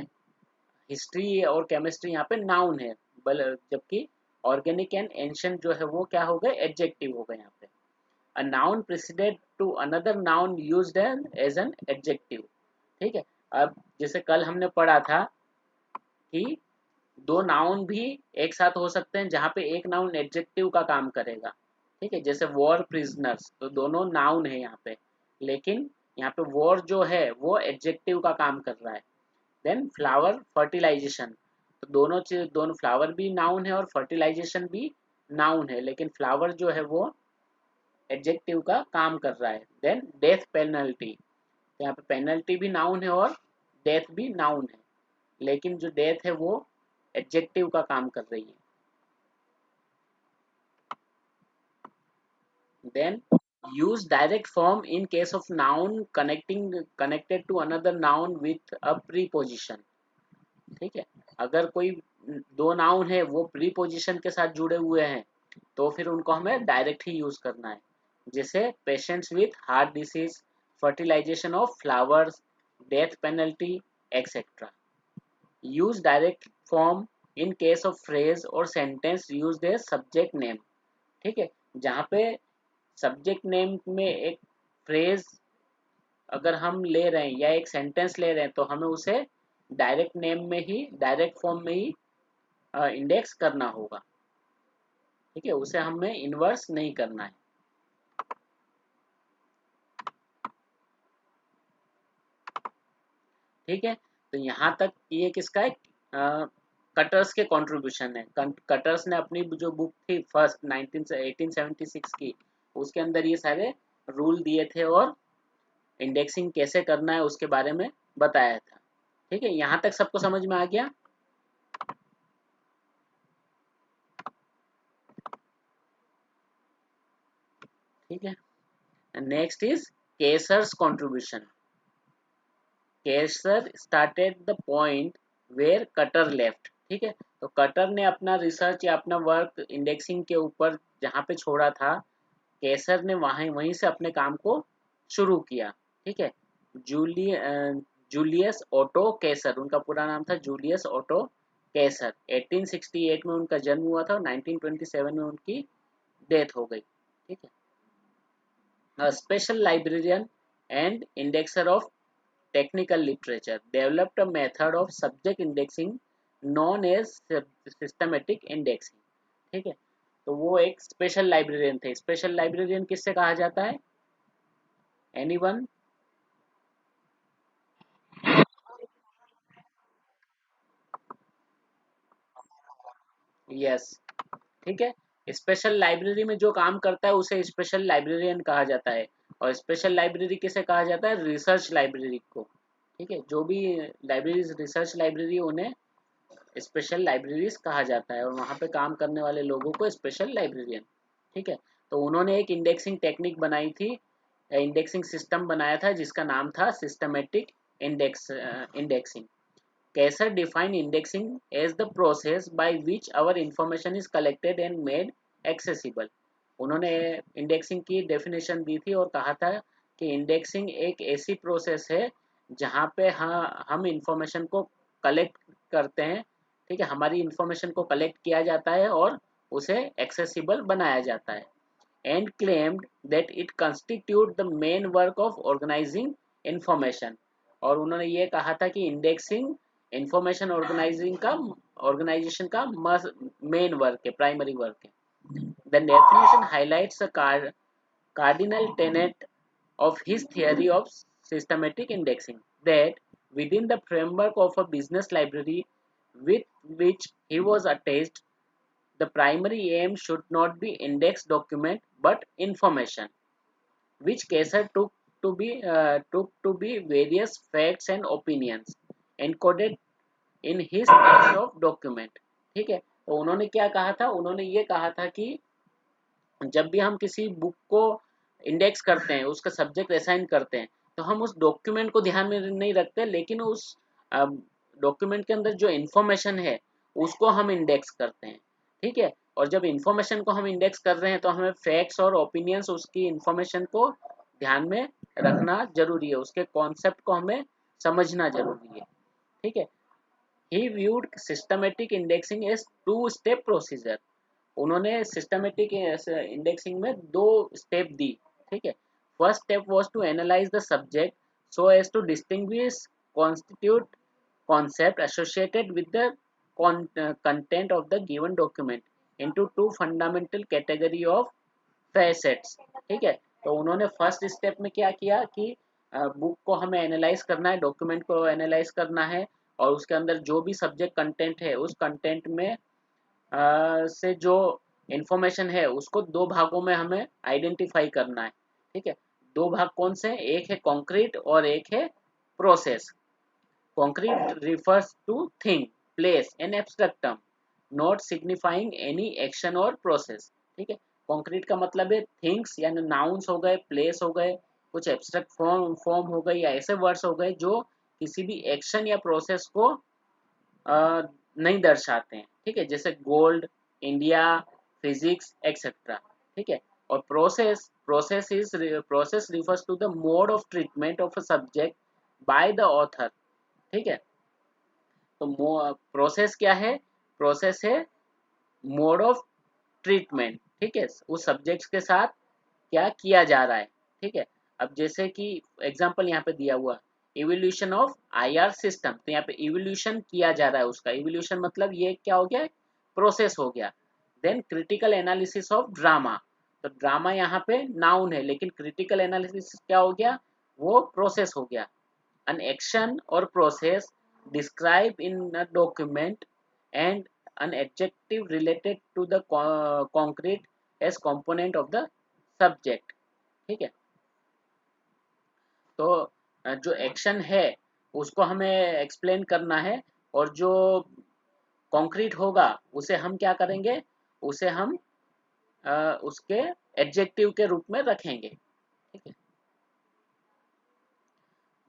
हिस्ट्री और केमिस्ट्री यहाँ पे नाउन है, जबकि ऑर्गेनिक एंड एंशिएंट जो है वो क्या हो गए, एडजेक्टिव हो गए यहाँ पे। A noun preceded to another noun used as an adjective. ठीक है, अब जैसे कल हमने पढ़ा था कि दो नाउन भी एक साथ हो सकते हैं जहाँ पे एक नाउन एडजेक्टिव का काम करेगा। ठीक है, जैसे वॉर प्रिजनर्स, तो दोनों नाउन है यहाँ पे, लेकिन यहाँ पे वॉर जो है वो एडजेक्टिव का काम कर रहा है। देन फ्लावर फर्टिलाइजेशन, तो दोनों चीज, दोनों फ्लावर भी नाउन है और फर्टिलाइजेशन भी नाउन है, लेकिन फ्लावर जो है वो एडजेक्टिव का काम कर रहा है। देन डेथ पेनल्टी, तो यहाँ पे पेनल्टी भी नाउन है और डेथ भी नाउन है, लेकिन जो डेथ है वो एडजेक्टिव का काम कर रही है। Then use direct form in case of noun connected to another noun with a preposition. ठीक है, अगर कोई दो नाउन है वो प्रीपोजिशन के साथ जुड़े हुए हैं तो फिर उनको हमें डायरेक्ट ही यूज करना है, जैसे patients with heart disease, fertilization of flowers, death penalty, etcetera. Use direct form in case of phrase और sentence use a subject name. ठीक है, जहाँ पे सब्जेक्ट नेम में एक फ्रेज अगर हम ले रहे हैं या एक सेंटेंस ले रहे हैं तो हमें उसे डायरेक्ट नेम में ही, डायरेक्ट फॉर्म में ही इंडेक्स करना होगा। ठीक है, उसे हमें इन्वर्स नहीं करना है। ठीक है, तो यहाँ तक ये किसका है, कटर्स के कंट्रीब्यूशन है। कटर्स ने अपनी जो बुक थी फर्स्ट 1876 की, उसके अंदर ये सारे रूल दिए थे और इंडेक्सिंग कैसे करना है उसके बारे में बताया था। ठीक है, यहाँ तक सबको समझ में आ गया। ठीक है, next is Kaiser's contribution. Kaiser started the point where Cutter left. ठीक है, तो कटर ने अपना रिसर्च या अपना वर्क इंडेक्सिंग के ऊपर जहाँ पे छोड़ा था, केसर ने वहीं से अपने काम को शुरू किया। ठीक है, जूली जूलियस ऑटो केसर, उनका पूरा नाम था जूलियस ऑटो केसर। 1868 में उनका जन्म हुआ था और 1927 में उनकी डेथ हो गई। ठीक है, a special librarian and indexer of technical literature developed a method of subject indexing known as systematic indexing। ठीक है, तो वो एक स्पेशल लाइब्रेरियन थे। स्पेशल लाइब्रेरियन किससे कहा जाता है, एनीवन? यस, ठीक है, स्पेशल लाइब्रेरी में जो काम करता है उसे स्पेशल लाइब्रेरियन कहा जाता है। और स्पेशल लाइब्रेरी किसे कहा जाता है, रिसर्च लाइब्रेरी को। ठीक है, जो भी लाइब्रेरीज रिसर्च लाइब्रेरी उन्हें स्पेशल लाइब्रेरीज कहा जाता है और वहाँ पे काम करने वाले लोगों को स्पेशल लाइब्रेरियन। ठीक है, तो उन्होंने एक इंडेक्सिंग टेक्निक बनाई थी, इंडेक्सिंग सिस्टम बनाया था जिसका नाम था systematic indexing. Kaiser define indexing as the process by which our information is collected and made accessible. उन्होंने इंडेक्सिंग की डेफिनेशन दी थी और कहा था कि इंडेक्सिंग एक ऐसी प्रोसेस है जहाँ पे हम इंफॉर्मेशन को कलेक्ट करते हैं। ठीक है, हमारी इंफॉर्मेशन को कलेक्ट किया जाता है और उसे एक्सेसिबल बनाया जाता है। And claimed that it constitute the main work of organising information. और उन्होंने ये कहा था कि इंडेक्सिंग इंफॉर्मेशन ऑर्गेनाइजेशन का मेन वर्क है, प्राइमरी वर्क है। The definition highlights a cardinal tenet of his theory of systematic indexing, that within the framework of a business library with which he was attached, the primary aim should not be index document but information, which Kaiser took to be various facts and opinions encoded in his piece of document। ठीक है, तो उन्होंने क्या कहा था, उन्होंने ये कहा था कि जब भी हम किसी बुक को इंडेक्स करते हैं, उसका सब्जेक्ट असाइन करते हैं, तो हम उस डॉक्यूमेंट को ध्यान में नहीं रखते, लेकिन उस डॉक्यूमेंट के अंदर जो इन्फॉर्मेशन है उसको हम इंडेक्स करते हैं। ठीक है, और जब इन्फॉर्मेशन को हम इंडेक्स कर रहे हैं तो हमें फैक्ट्स और ओपिनियंस उसकी इन्फॉर्मेशन को ध्यान में रखना जरूरी है, उसके कॉन्सेप्ट को हमें समझना जरूरी है। ठीक है, he viewed systematic indexing as two step procedure. उन्होंने सिस्टमेटिक इंडेक्सिंग में दो स्टेप दी। ठीक है, first step was to analyse the subject so as to distinguish constitute concept associated with the content of the given document into two fundamental category of facets। ठीक है, तो उन्होंने फर्स्ट स्टेप में क्या किया कि बुक को हमें एनालाइज करना है, डॉक्यूमेंट को एनालाइज करना है, और उसके अंदर जो भी सब्जेक्ट कंटेंट है उस कंटेंट में से जो इंफॉर्मेशन है उसको दो भागों में हमें आइडेंटिफाई करना है। ठीक है, दो भाग कौन से हैं, एक है कॉन्क्रीट और एक है process. Concrete refers to thing, place, an abstract term, not signifying any action or process। ठीक है, कॉन्क्रीट का मतलब है थिंग्स यानी नाउन्स हो गए, प्लेस हो गए, कुछ एब्स्ट्रैक्ट फॉर्म हो गई, या ऐसे वर्ड्स हो गए जो किसी भी एक्शन या प्रोसेस को नहीं दर्शाते हैं। ठीक है, जैसे गोल्ड, इंडिया, फिजिक्स एक्सेट्रा। ठीक है, और process refers to the mode of treatment of a subject by the author. ठीक है, तो प्रोसेस क्या है, प्रोसेस है मोड ऑफ ट्रीटमेंट। ठीक है, उस सब्जेक्ट्स के साथ क्या किया जा रहा है। ठीक है, अब जैसे कि एग्जांपल यहाँ पे दिया हुआ इवोल्यूशन ऑफ आईआर सिस्टम, तो यहाँ पे इवोल्यूशन किया जा रहा है, उसका इवोल्यूशन मतलब ये क्या हो गया, प्रोसेस हो गया। Then critical analysis of drama, तो ड्रामा यहाँ पे नाउन है लेकिन क्रिटिकल एनालिसिस क्या हो गया, वो प्रोसेस हो गया। an action or process described in a document and an adjective related to the concrete as component of the subject। ठीक है, तो जो एक्शन है उसको हमें एक्सप्लेन करना है, और जो कॉन्क्रीट होगा उसे हम क्या करेंगे, उसे हम उसके एडजेक्टिव के रूप में रखेंगे। ठीक है,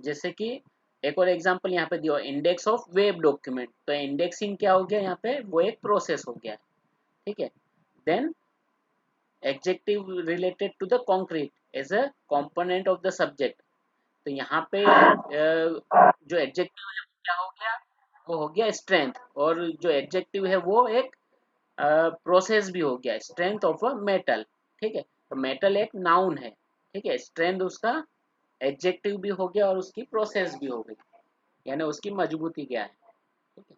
जैसे कि एक और एग्जांपल यहाँ पे दिया, इंडेक्स ऑफ वेब डॉक्यूमेंट, तो इंडेक्सिंग क्या हो गया यहाँ पे, वो एक प्रोसेस हो गया। ठीक है, then adjective related to the concrete as a component of the subject, तो यहाँ पे जो एडजेक्टिव है वो क्या हो गया, वो हो गया स्ट्रेंथ, और जो एडजेक्टिव है वो एक प्रोसेस भी हो गया, स्ट्रेंथ ऑफ अ मेटल। ठीक है, तो मेटल एक नाउन है। ठीक है, स्ट्रेंथ उसका एडजेक्टिव भी हो गया और उसकी प्रोसेस भी हो गई, यानी उसकी मजबूती क्या है। ठीक है,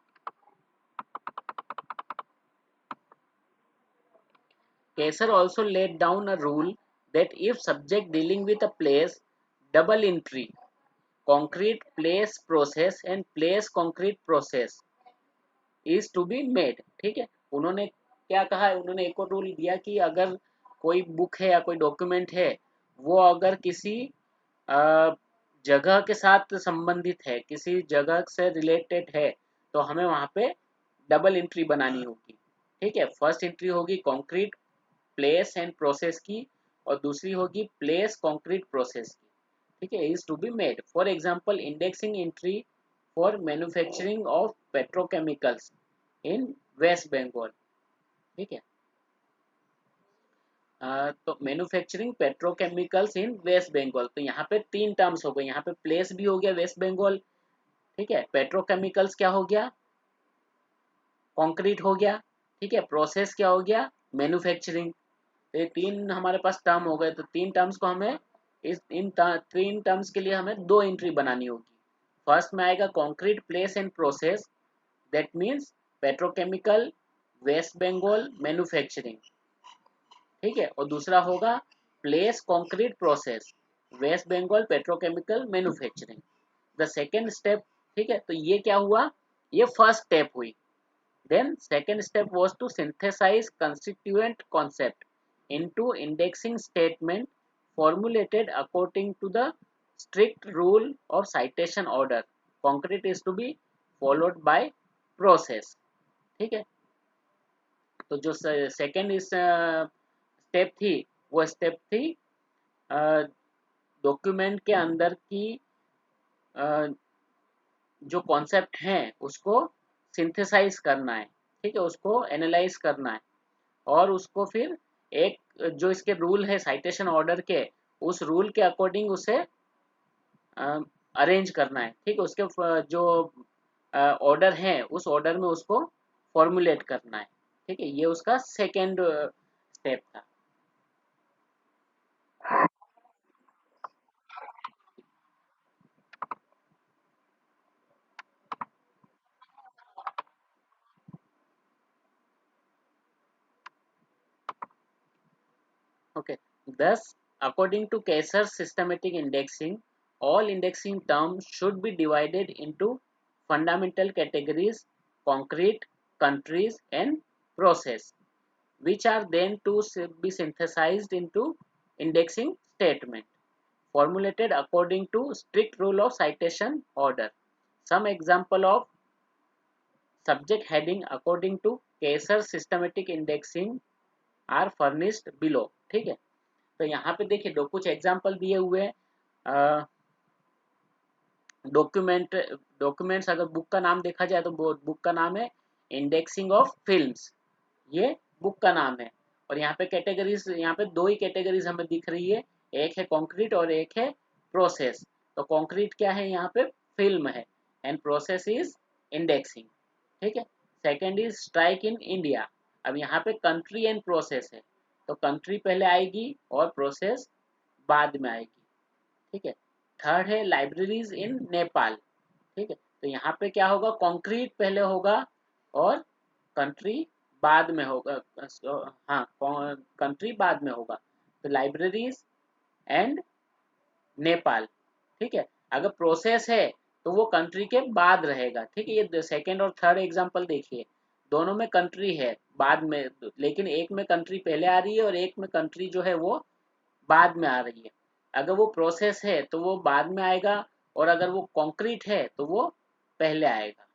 Kaiser also laid down a rule that if subject dealing with a place, double entry, concrete place process and place concrete process is to be made। ठीक है, उन्होंने क्या कहा है, उन्होंने एक और रूल दिया कि अगर कोई बुक है या कोई डॉक्यूमेंट है, वो अगर किसी अ, जगह के साथ संबंधित है, किसी जगह से रिलेटेड है, तो हमें वहाँ पे डबल एंट्री बनानी होगी। ठीक है, फर्स्ट एंट्री होगी कॉन्क्रीट प्लेस एंड प्रोसेस की, और दूसरी होगी प्लेस कॉन्क्रीट प्रोसेस की। ठीक है, is to be made, for example indexing entry for manufacturing of petrochemicals in West Bengal. ठीक है, तो manufacturing petrochemicals in West Bengal, तो यहाँ पे तीन टर्म्स हो गए, यहाँ पे प्लेस भी हो गया वेस्ट बंगाल। ठीक है, पेट्रोकेमिकल्स क्या हो गया, कंक्रीट हो गया। ठीक है, प्रोसेस क्या हो गया, मैन्युफैक्चरिंग। तो ये तीन हमारे पास टर्म हो गए, तो तीन टर्म्स को हमें तीन टर्म्स के लिए हमें दो एंट्री बनानी होगी। फर्स्ट में आएगा concrete place and process, that means petrochemical West Bengal manufacturing. ठीक है, और दूसरा होगा place concrete process West Bengal petrochemical manufacturing, the second step. ठीक है, तो ये क्या हुआ, ये फर्स्ट स्टेप हुई। Then second step was to synthesise constituent concept into indexing statement formulated according to the strict rule of citation order, concrete is to be followed by process। ठीक है, तो जो सेकेंड इस स्टेप थी, वो step थी document के अंदर की अ, जो कॉन्सेप्ट हैं उसको सिंथेसाइज करना है। ठीक है, उसको एनालाइज करना है, और उसको फिर एक जो इसके रूल है साइटेशन ऑर्डर के, उस रूल के अकॉर्डिंग उसे अरेंज करना है। ठीक है, उसके जो ऑर्डर है उस ऑर्डर में उसको फॉर्मुलेट करना है। ठीक है, ये उसका सेकेंड स्टेप था। Okay. Thus, according to Kaiser's systematic indexing, all indexing terms should be divided into fundamental categories: concrete, countries, and process, which are then to be synthesized into indexing statement, formulated according to strict rule of citation order. Some example of subject heading according to Kaiser's systematic indexing are furnished below. ठीक है, तो यहाँ पे देखिए दो कुछ example दिए हुए हैं। डॉक्यूमेंट डॉक्यूमेंट्स, अगर बुक का नाम देखा जाए तो बुक का नाम है इंडेक्सिंग ऑफ फिल्म्स, ये बुक का नाम है। और यहाँ पे कैटेगरीज, यहाँ पे दो ही कैटेगरीज हमें दिख रही है, एक है कॉन्क्रीट और एक है प्रोसेस। तो कॉन्क्रीट क्या है, यहाँ पे फिल्म है, एंड प्रोसेस इज इंडेक्सिंग। ठीक है, second is strike in India. अब यहाँ पे कंट्री एंड प्रोसेस है, तो कंट्री पहले आएगी और प्रोसेस बाद में आएगी। ठीक है, थर्ड है लाइब्रेरीज इन नेपाल। ठीक है, तो यहाँ पे क्या होगा, कंक्रीट पहले होगा और कंट्री बाद में होगा। हाँ, कंट्री बाद में होगा, तो लाइब्रेरीज एंड नेपाल। ठीक है, अगर प्रोसेस है तो वो कंट्री के बाद रहेगा। ठीक है, ये सेकेंड और थर्ड एग्जांपल देखिए, दोनों में कंट्री है बाद में, लेकिन एक में कंट्री पहले आ रही है और एक में कंट्री जो है वो बाद में आ रही है। अगर वो प्रोसेस है तो वो बाद में आएगा, और अगर वो कंक्रीट है तो वो पहले आएगा।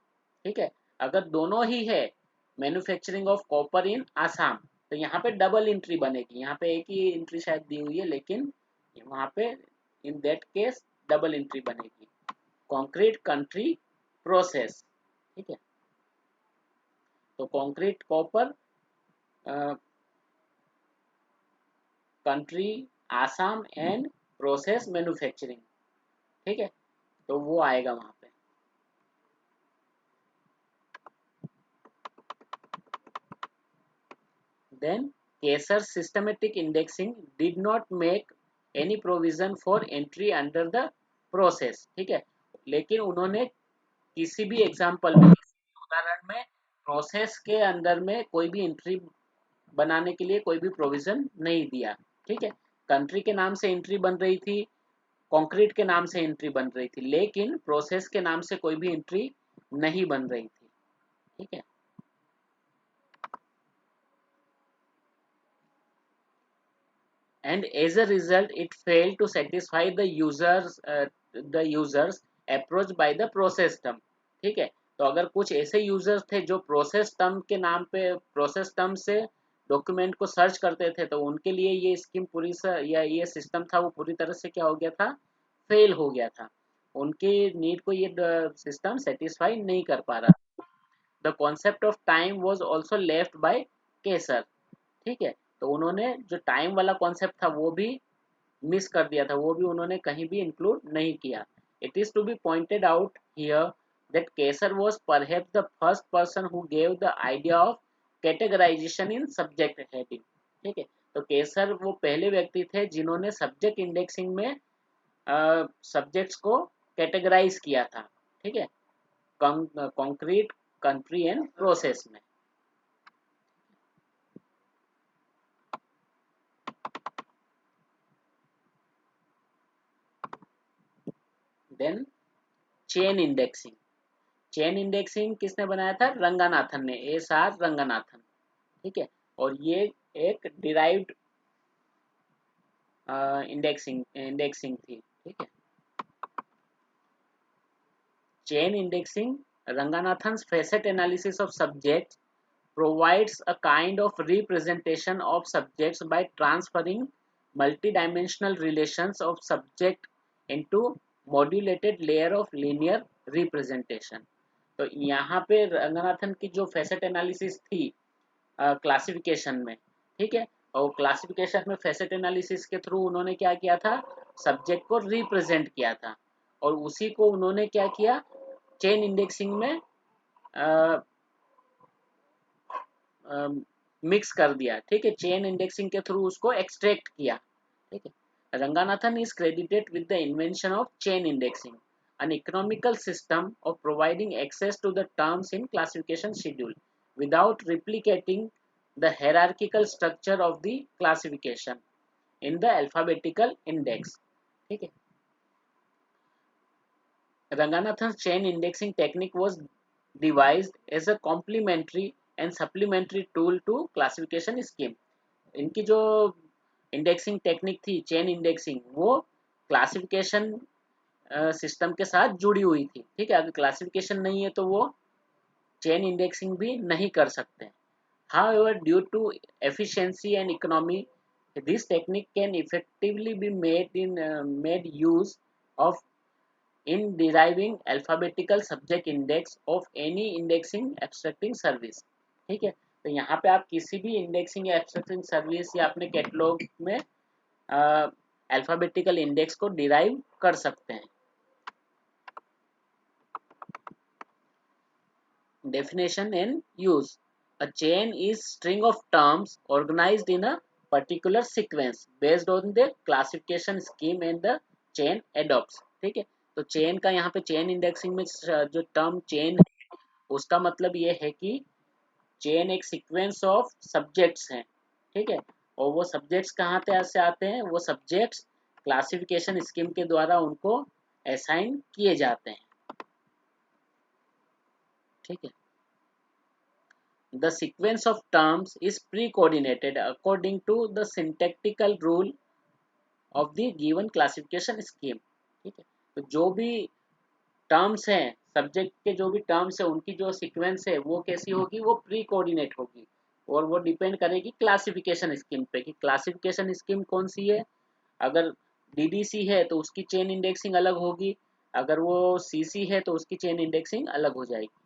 ठीक है, अगर दोनों ही है, मैन्युफैक्चरिंग ऑफ कॉपर इन आसाम, तो यहाँ पे डबल एंट्री बनेगी। यहाँ पे एक ही एंट्री शायद दी हुई है, लेकिन वहाँ पे in that case double entry बनेगी, कंक्रीट कंट्री प्रोसेस। ठीक है, तो concrete copper, country Assam, and process manufacturing. ठीक है, तो वो आएगा वहां पे। Then Kaiser systematic indexing did not make any provision for entry under the process. ठीक है, लेकिन उन्होंने किसी भी एग्जांपल में, किसी भी उदाहरण में प्रोसेस के अंदर में कोई भी एंट्री बनाने के लिए कोई भी प्रोविजन नहीं दिया। ठीक है, कंट्री के नाम से एंट्री बन रही थी, कंक्रीट के नाम से एंट्री बन रही थी, लेकिन प्रोसेस के नाम से कोई भी एंट्री नहीं बन रही थी। ठीक है, and as a result it failed to satisfy the users approach by the process term। ठीक है, तो अगर कुछ ऐसे यूजर्स थे जो प्रोसेस टर्म के नाम पे, प्रोसेस टर्म से डॉक्यूमेंट को सर्च करते थे, तो उनके लिए ये स्कीम या ये सिस्टम था वो पूरी तरह से क्या हो गया था, फेल हो गया था। उनके नीड को ये सिस्टम सेटिस्फाई नहीं कर पा रहा। The concept of time was also left by Kaiser. ठीक है, तो उन्होंने जो टाइम वाला कॉन्सेप्ट था वो भी मिस कर दिया था, वो भी उन्होंने कहीं भी इंक्लूड नहीं किया। It is to be pointed out here that Kaiser was perhaps the first person who gave the idea of categorisation in subject heading. ठीक है, तो केसर वो पहले व्यक्ति थे जिन्होंने सब्जेक्ट इंडेक्सिंग में सब्जेक्ट्स को कैटेगराइज किया था। ठीक है, कंक्रीट, कंट्री एंड प्रोसेस में। Then chain indexing. Chain indexing किसने बनाया था, रंगानाथन ने, एस आर रंगानाथन। ठीक है, और ये एक डिराइव्ड इंडेक्सिंग इंडेक्सिंग थी। ठीक है, chain indexing, Ranganathan's facet analysis of subjects provides a kind of representation of subjects by transferring multidimensional relations of subject into modulated layer of linear representation। तो यहाँ पे रंगनाथन की जो फैसेट एनालिसिस थी classification में, ठीक है, और क्लासिफिकेशन में फैसेट एनालिसिस के थ्रू उन्होंने क्या किया था, सब्जेक्ट को रिप्रेजेंट किया था, और उसी को उन्होंने क्या किया, चेन इंडेक्सिंग में मिक्स कर दिया, ठीक है, चेन इंडेक्सिंग के थ्रू उसको एक्सट्रैक्ट किया, ठीक है। Ranganathan is credited with the invention of chain indexing, an economical system of providing access to the terms in classification schedule without replicating the hierarchical structure of the classification in the alphabetical index, ठीक है। Ranganathan's chain indexing technique was devised as a complementary and supplementary tool to classification scheme. इनकी जो indexing technique थी chain indexing, वो classification system के साथ जुड़ी हुई थी, ठीक है। अगर क्लासिफिकेशन नहीं है तो वो चेन इंडेक्सिंग भी नहीं कर सकते। However, due to efficiency and economy, this technique can effectively be made use of in deriving alphabetical subject index of any indexing abstracting service, ठीक है। तो यहाँ पे आप किसी भी इंडेक्सिंग या एब्स्ट्रैक्टिंग सर्विस या अपने कैटलॉग में अल्फाबेटिकल इंडेक्स को डिराइव कर सकते हैं। Definition and use. A chain is string of terms organized in a particular sequence based on the classification scheme and the chain adopts, ठीक है। तो चेन का यहाँ पे चेन इंडेक्सिंग में जो टर्म चेन है उसका मतलब ये है कि चेन एक सीक्वेंस ऑफ सब्जेक्ट्स हैं, ठीक है। और वो सब्जेक्ट्स कहाँ पे से आते हैं, वो सब्जेक्ट्स क्लासिफिकेशन स्कीम के द्वारा उनको असाइन किए जाते हैं, ठीक है। The sequence of terms is pre-coordinated according to the syntactical rule of the given classification scheme, ठीक है। तो जो भी टर्म्स हैं, सब्जेक्ट के जो भी टर्म्स है उनकी जो सीक्वेंस है वो कैसी होगी, वो प्री कोऑर्डिनेट होगी और वो डिपेंड करेगी क्लासिफिकेशन स्कीम पे कि क्लासिफिकेशन स्कीम कौन सी है। अगर डीडीसी है तो उसकी चेन इंडेक्सिंग अलग होगी, अगर वो सीसी है तो उसकी चेन इंडेक्सिंग अलग हो जाएगी।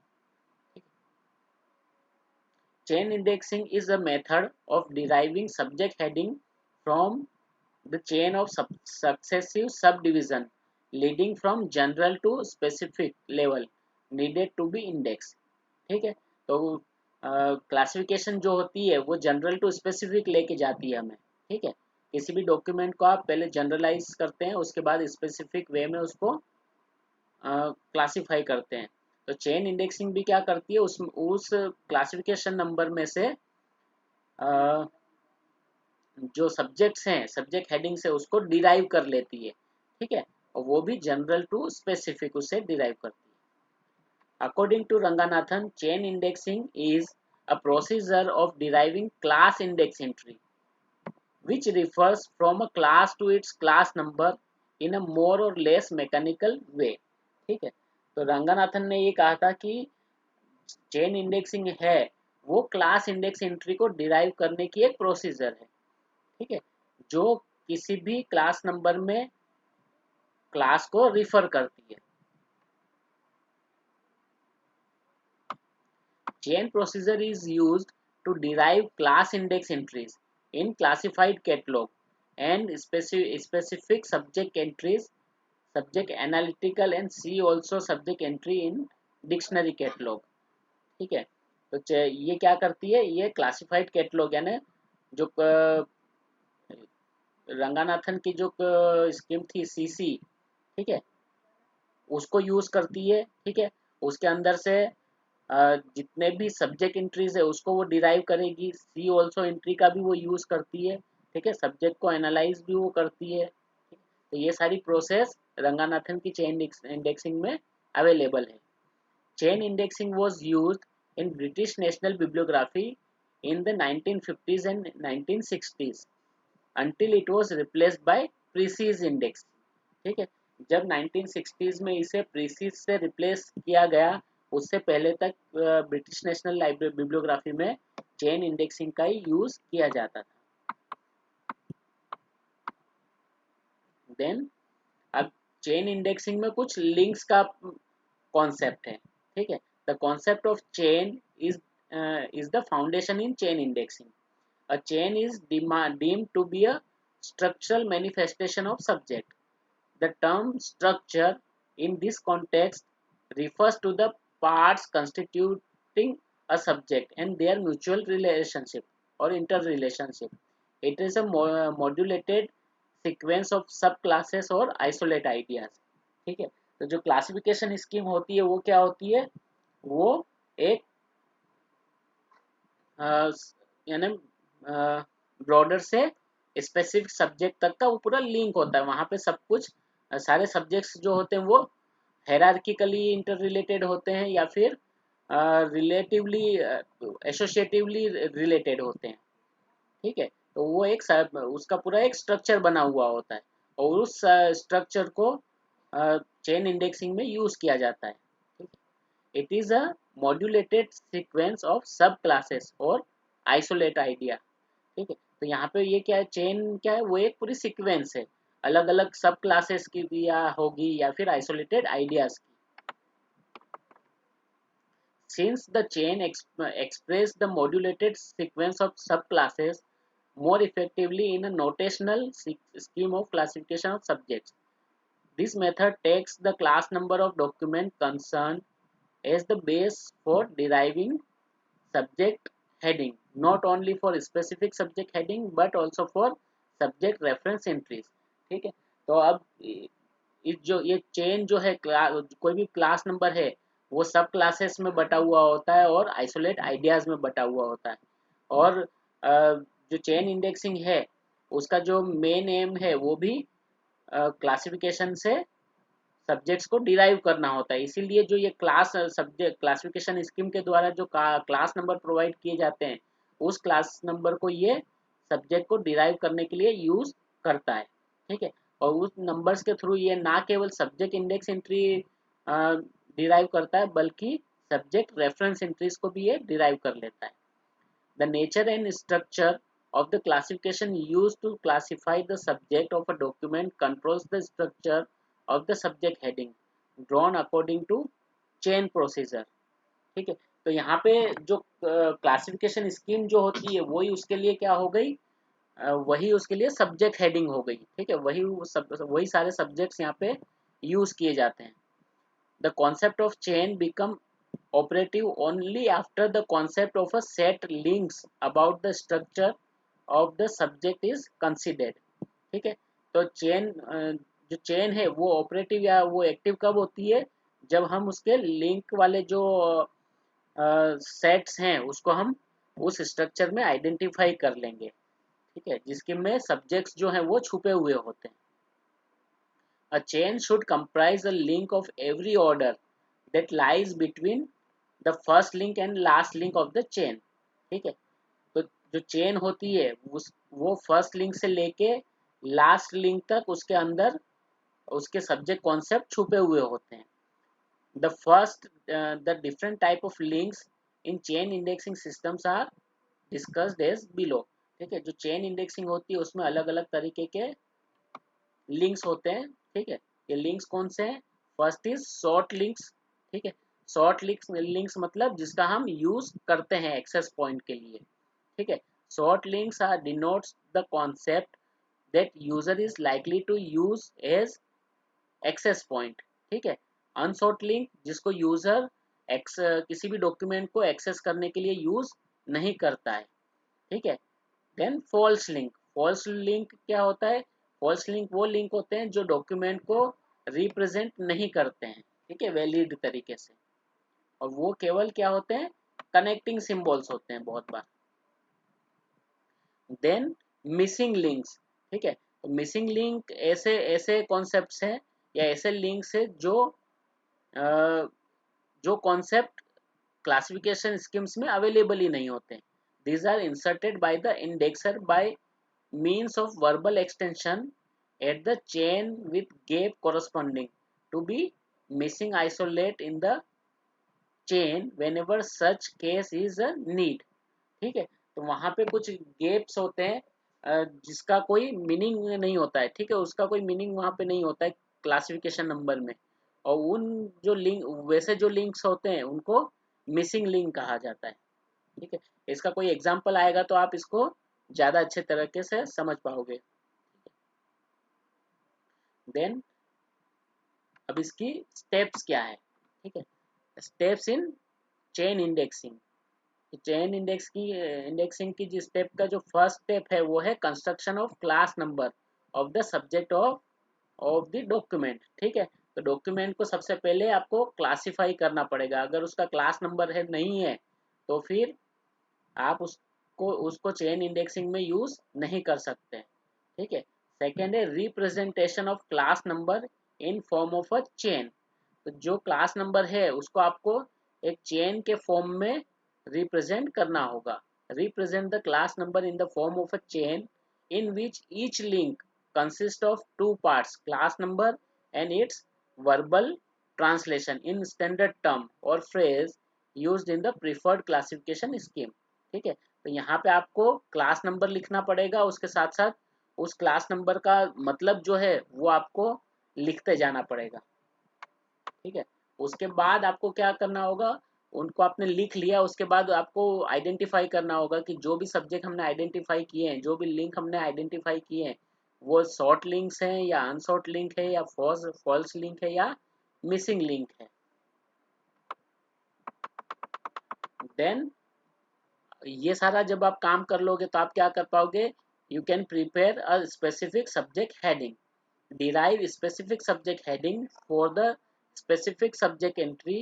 Chain indexing is a method of deriving subject heading from the chain of successive subdivision leading from general to specific level needed to be indexed, ठीक है। तो क्लासिफिकेशन जो होती है वो जनरल टू स्पेसिफिक लेके जाती है हमें, ठीक है। किसी भी डॉक्यूमेंट को आप पहले जनरलाइज करते हैं, उसके बाद स्पेसिफिक वे में उसको क्लासिफाई करते हैं। तो चेन इंडेक्सिंग भी क्या करती है, उस क्लासिफिकेशन नंबर में से जो सब्जेक्ट्स हैं, सब्जेक्ट हेडिंग से उसको डिराइव कर लेती है, ठीक है। और वो भी जनरल टू स्पेसिफिक उसे डिराइव करती है। According to Ranganathan, chain indexing is a procedure of deriving class index entry which refers from a class to its class number in a more or less mechanical way, ठीक है। तो रंगानाथन ने ये कहा था कि चेन इंडेक्सिंग है वो क्लास इंडेक्स एंट्री को डिराइव करने की एक प्रोसीजर है, ठीक है, जो किसी भी क्लास नंबर में क्लास को रिफर करती है। Chain procedure is used to derive class index entries in classified catalog and specific subject entries, subject analytical and see also subject entry in dictionary catalog, ठीक है। तो ये क्या करती है, ये क्लासिफाइड कैटलॉग यानी जो रंगानाथन की जो स्कीम थी सीसी, ठीक है, उसको यूज करती है, ठीक है। उसके अंदर से जितने भी सब्जेक्ट एंट्रीज है उसको वो डिराइव करेगी, सी ऑल्सो एंट्री का भी वो यूज करती है, ठीक है। सब्जेक्ट को एनालाइज भी वो करती है, तो ये सारी प्रोसेस रंगानाथन की चेन इंडेक्सिंग में अवेलेबल है। Chain indexing was used in British National Bibliography in the 1950s and 1960s until it was replaced by PRECIS index, ठीक है। जब 1960s में इसे प्रीसीज से रिप्लेस किया गया, उससे पहले तक ब्रिटिश नेशनल लाइब्रेरी बिब्लियोग्राफी में चेन इंडेक्सिंग का ही यूज किया जाता था। देन अब चेन इंडेक्सिंग में कुछ लिंक्स का कॉन्सेप्ट है, ठीक है। The concept of chain is the foundation in chain indexing. A chain is deemed to be a structural manifestation of subject. The term structure in this context refers to the parts constituting a subject and their mutual relationship or interrelationship. It is a modulated sequence of subclasses और isolate ideas. ठीक है, तो जो classification scheme होती है वो क्या होती है, वो एक यानी ब्रॉडर से स्पेसिफिक सब्जेक्ट तक का वो पूरा लिंक होता है. वहाँ पे सब कुछ सारे सब्जेक्ट्स जो होते हैं वो हायरार्किकली इंटर रिलेटेड होते हैं या फिर रिलेटिवली एसोसिएटिवली रिलेटेड होते हैं. ठीक है, तो वो एक उसका पूरा एक स्ट्रक्चर बना हुआ होता है और उस स्ट्रक्चर को चेन इंडेक्सिंग में यूज किया जाता है. It is a modulated sequence of सब क्लासेस और आइसोलेट आइडिया. ठीक है, तो यहाँ पे ये क्या है, चेन क्या है, वो एक पूरी सीक्वेंस है अलग अलग सब क्लासेस की भी या होगी या फिर आइसोलेटेड आइडियाज की. Since the chain express the modulated sequence of subclasses more effectively in a notational scheme of classification of subjects, this method takes the class number of document concerned as the base for deriving subject heading, not only for specific subject heading but also for subject reference entries. ठीक है, तो अब जो ये chain जो है कोई भी क्लास नंबर है वो सब क्लासेस में बटा हुआ होता है और आइसोलेट आइडियाज में बटा हुआ होता है. और जो चेन इंडेक्सिंग है उसका जो मेन एम है वो भी क्लासिफिकेशन से सब्जेक्ट्स को डिराइव करना होता है. इसीलिए जो ये क्लास सब्जेक्ट क्लासिफिकेशन स्कीम के द्वारा जो क्लास नंबर प्रोवाइड किए जाते हैं उस क्लास नंबर को ये सब्जेक्ट को डिराइव करने के लिए यूज करता है. ठीक है, और उस नंबर्स के थ्रू ये ना केवल सब्जेक्ट इंडेक्स एंट्री डिराइव करता है बल्कि सब्जेक्ट रेफरेंस एंट्रीज को भी ये डिराइव कर लेता है. The nature and structure of the classification used to classify the subject of a document controls the structure of the subject heading drawn according to chain procedure. ठीक है, तो यहाँ पे जो क्लासिफिकेशन स्कीम जो होती है वही उसके लिए क्या हो गई, वही उसके लिए सब्जेक्ट हेडिंग हो गई. ठीक है, वही सारे सब्जेक्ट्स यहाँ पे यूज किए जाते हैं. The concept of chain become operative only after the concept of a set links about the structure of the subject is considered. ठीक है, तो जो चेन है वो ऑपरेटिव या वो एक्टिव कब होती है, जब हम उसके लिंक वाले जो सेट्स हैं उसको हम उस स्ट्रक्चर में आइडेंटिफाई कर लेंगे. ठीक है, जिसके में सब्जेक्ट्स जो हैं वो छुपे हुए होते हैं. A chain should comprise a link of every order that lies between the first link and last link of the chain. ठीक है, तो जो चेन होती है वो फर्स्ट लिंक से लेके लास्ट लिंक तक उसके अंदर उसके सब्जेक्ट कॉन्सेप्ट छुपे हुए होते हैं. The different type of links in chain indexing systems are discussed as below. ठीक है, जो चेन इंडेक्सिंग होती है उसमें अलग अलग तरीके के लिंक्स होते हैं. ठीक है, ये लिंक्स कौन से हैं, फर्स्ट इज शॉर्ट लिंक्स. ठीक है, शॉर्ट लिंक्स मतलब जिसका हम यूज करते हैं एक्सेस पॉइंट के लिए. ठीक है, sought links are denotes the concept that user is likely to use as access point. ठीक है, अनशॉर्ट लिंक जिसको यूजर किसी भी डॉक्यूमेंट को एक्सेस करने के लिए यूज नहीं करता है. ठीक है, देन फॉल्स लिंक क्या होता है, फॉल्स लिंक वो लिंक होते हैं जो डॉक्यूमेंट को रिप्रेजेंट नहीं करते हैं. ठीक है, वैलिड तरीके से, और वो केवल क्या होते हैं, कनेक्टिंग सिंबल्स होते हैं बहुत बार. Then missing links. ठीक है, तो मिसिंग लिंक ऐसे ऐसे कॉन्सेप्ट्स हैं या ऐसे लिंक्स है जो कॉन्सेप्ट क्लासिफिकेशन स्कीम्स में अवेलेबल ही नहीं होते. these are inserted by the indexer by means of verbal extension at the chain with gap corresponding to be missing isolate in the chain whenever such case is a need. ठीक है, तो वहां पे कुछ gaps होते हैं जिसका कोई मीनिंग नहीं होता है. ठीक है, उसका कोई मीनिंग वहां पे नहीं होता है क्लासिफिकेशन नंबर में, और उन जो लिंक वैसे जो लिंक्स होते हैं उनको मिसिंग लिंक कहा जाता है. ठीक है, इसका कोई एग्जांपल आएगा तो आप इसको ज़्यादा अच्छे तरीके से समझ पाओगे. देन अब इसकी स्टेप्स क्या है. ठीक है। Steps in chain indexing, chain indexing की जिस स्टेप का जो फर्स्ट स्टेप है वो है construction of class number of the subject of the document. ठीक है, तो डॉक्यूमेंट को सबसे पहले आपको क्लासिफाई करना पड़ेगा। अगर उसका क्लास नंबर है नहीं है तो फिर आप उसको चेन इंडेक्सिंग में यूज नहीं कर सकते। ठीक है। सेकेंड है representation of class number in form of a chain. तो जो क्लास नंबर है उसको आपको एक चेन के फॉर्म में रिप्रेजेंट करना होगा। Represent the class number in the form of a chain in which each link consist of two parts, class number and its verbal translation in standard term or phrase used in the preferred classification scheme. ठीक है, तो यहाँ पे आपको class number लिखना पड़ेगा, उसके साथ साथ उस क्लास नंबर का मतलब जो है वो आपको लिखते जाना पड़ेगा। ठीक है, उसके बाद आपको क्या करना होगा, उनको आपने लिख लिया, उसके बाद आपको आइडेंटिफाई करना होगा कि जो भी सब्जेक्ट हमने आइडेंटिफाई किए हैं, जो भी लिंक हमने आइडेंटिफाई किए हैं, वो शॉर्ट लिंक्स हैं या अनशॉर्ट लिंक है या फॉल्स लिंक है या मिसिंग लिंक है। देन ये सारा जब आप काम कर लोगे तो आप क्या कर पाओगे, you can prepare a specific subject heading, derive specific subject heading for the specific subject entry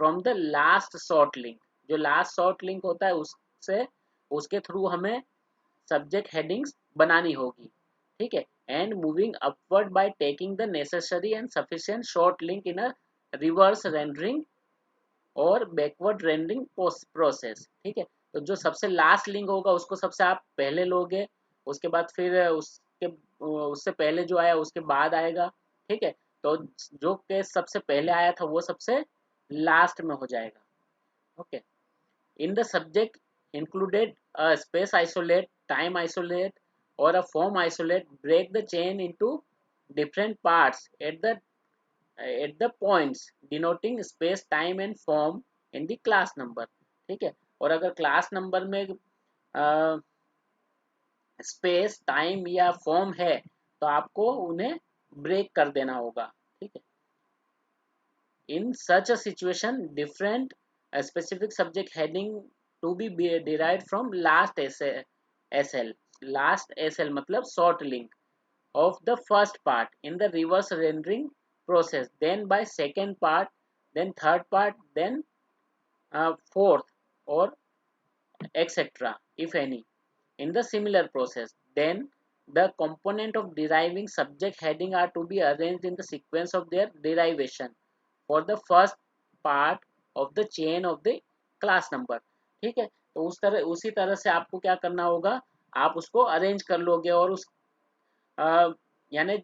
from the last short link। जो लास्ट शॉर्ट लिंक होता है उससे उसके थ्रू हमें सब्जेक्ट हेडिंग्स बनानी होगी। ठीक है, and moving upward by taking the necessary and sufficient short link in a reverse rendering और बैकवर्ड रेंडरिंग प्रोसेस। ठीक है, तो जो सबसे लास्ट लिंक होगा उसको सबसे आप पहले लोगे, उसके बाद फिर उससे पहले जो आया उसके बाद आएगा। ठीक है, तो जो केस सबसे पहले आया था वो सबसे लास्ट में हो जाएगा। Okay, in the subject included a space isolate, time isolate और a form isolate, break the chain into different parts at the points denoting space time and form in the class number। ठीक है, और अगर class number में space time या form है तो आपको उन्हें ब्रेक कर देना होगा। ठीक है, in such a situation different specific subject heading to be derived from last S L, last S L मतलब short link of the first part in the reverse rendering process, then by second part, then third part, then fourth, or etc. if any in the similar process. Then the component of deriving subject heading are to be arranged in the sequence of their derivation for the first part of the chain of the class number। ठीक है, तो उसी तरह से आपको क्या करना होगा, आप उसको अरेंज कर लोगे और उस यानी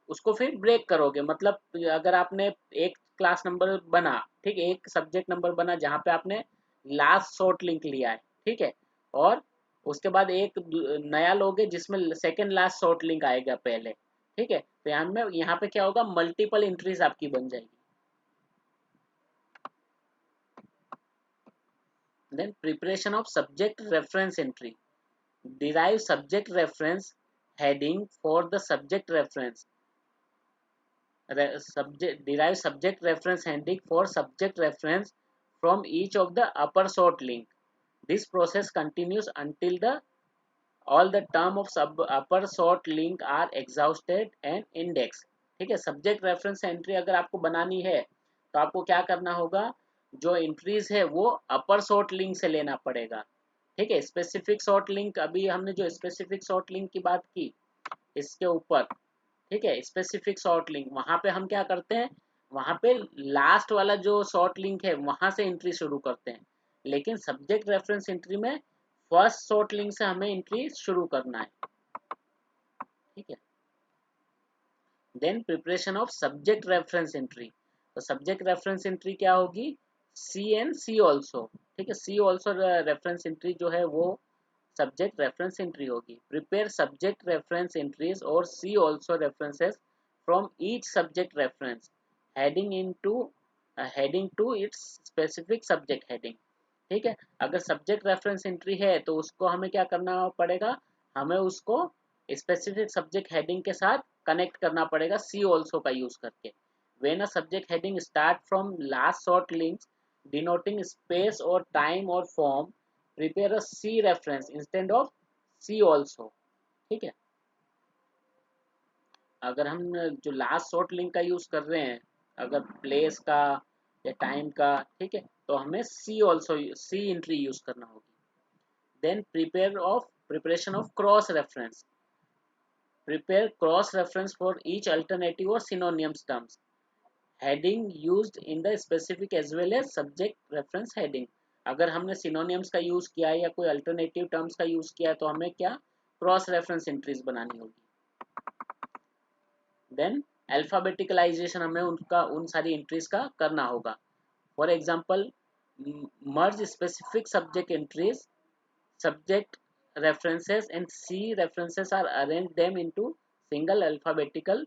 उसको फिर ब्रेक करोगे। मतलब अगर आपने एक क्लास नंबर बना, ठीक है, एक सब्जेक्ट नंबर बना जहाँ पे आपने लास्ट शॉर्ट लिंक लिया है। ठीक है, और उसके बाद एक नया लोगे जिसमें सेकंड लास्ट शॉर्ट लिंक आएगा पहले। ठीक है, तो यहाँ पे क्या होगा, मल्टीपल एंट्रीज आपकी बन जाएगी। Then preparation of subject reference entry, derive subject reference heading for the subject reference derive subject reference heading for subject reference from each of the upper short link। This process continues until the all the term of upper short link are exhausted and indexed। ठीक है, subject reference entry अगर आपको बनानी है तो आपको क्या करना होगा, जो एंट्रीज है वो अपर शॉर्ट लिंक से लेना पड़ेगा। ठीक है, स्पेसिफिक शॉर्ट लिंक, अभी हमने जो स्पेसिफिक शॉर्ट लिंक की बात की इसके ऊपर, ठीक है, स्पेसिफिक शॉर्ट लिंक, वहां पे हम क्या करते हैं, वहां पे लास्ट वाला जो शॉर्ट लिंक है वहां से एंट्री शुरू करते हैं। लेकिन सब्जेक्ट रेफरेंस एंट्री में फर्स्ट शॉर्ट लिंक से हमें एंट्री शुरू करना है। ठीक है, then preparation of subject reference entry, तो सब्जेक्ट रेफरेंस एंट्री क्या होगी, सी एंड सी ऑल्सो। ठीक है, सी ऑल्सो रेफरेंस एंट्री जो है वो सब्जेक्ट रेफरेंस एंट्री होगी। प्रिपेयर सब्जेक्ट रेफरेंस एंट्रीज और see also references from each subject reference heading to its specific subject heading. ठीक है, अगर सब्जेक्ट रेफरेंस एंट्री है तो उसको हमें क्या करना पड़ेगा, हमें उसको स्पेसिफिक सब्जेक्ट हेडिंग के साथ कनेक्ट करना पड़ेगा सी ऑल्सो का यूज करके। When a subject heading start from last short links denoting space or time or form, prepare a C reference instead of C also. ठीक है, अगर हम जो लास्ट शॉर्ट लिंक का यूज कर रहे हैं, अगर प्लेस का या टाइम का, ठीक है, तो हमें see also see entry use करना होगी. Then preparation of cross reference. Prepare cross reference for each alternative और synonyms terms. Heading used in the specific as well as subject reference heading. अगर हमने सिनोनियम्स का यूज किया है या कोई अल्टरनेटिव टर्म्स का यूज किया है तो हमें क्या क्रॉस रेफरेंस एंट्रीज बनानी होगी. देन अल्फाबेटिकलाइजेशन, हमें उनका उन सारी एंट्रीज का करना होगा. For example, merge specific subject entries, subject references and C references are arrange them into single alphabetical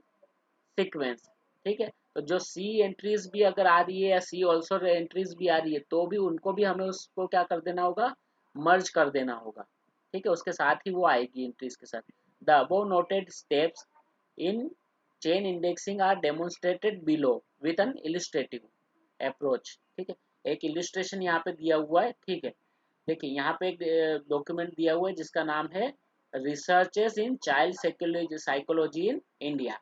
sequence. ठीक है, तो जो C एंट्रीज भी अगर आ रही है या C ऑल्सो एंट्रीज भी आ रही है तो भी उनको भी हमें उसको क्या कर देना होगा, मर्ज कर देना होगा. ठीक है, उसके साथ ही वो आएगी एंट्रीज के साथ. The above noted steps in chain indexing are demonstrated below with an illustrative approach. ठीक है, एक इलिस्ट्रेशन यहाँ पे दिया हुआ है. ठीक है, देखिए यहाँ पे एक डॉक्यूमेंट दिया हुआ है जिसका नाम है researches in child psychology in India.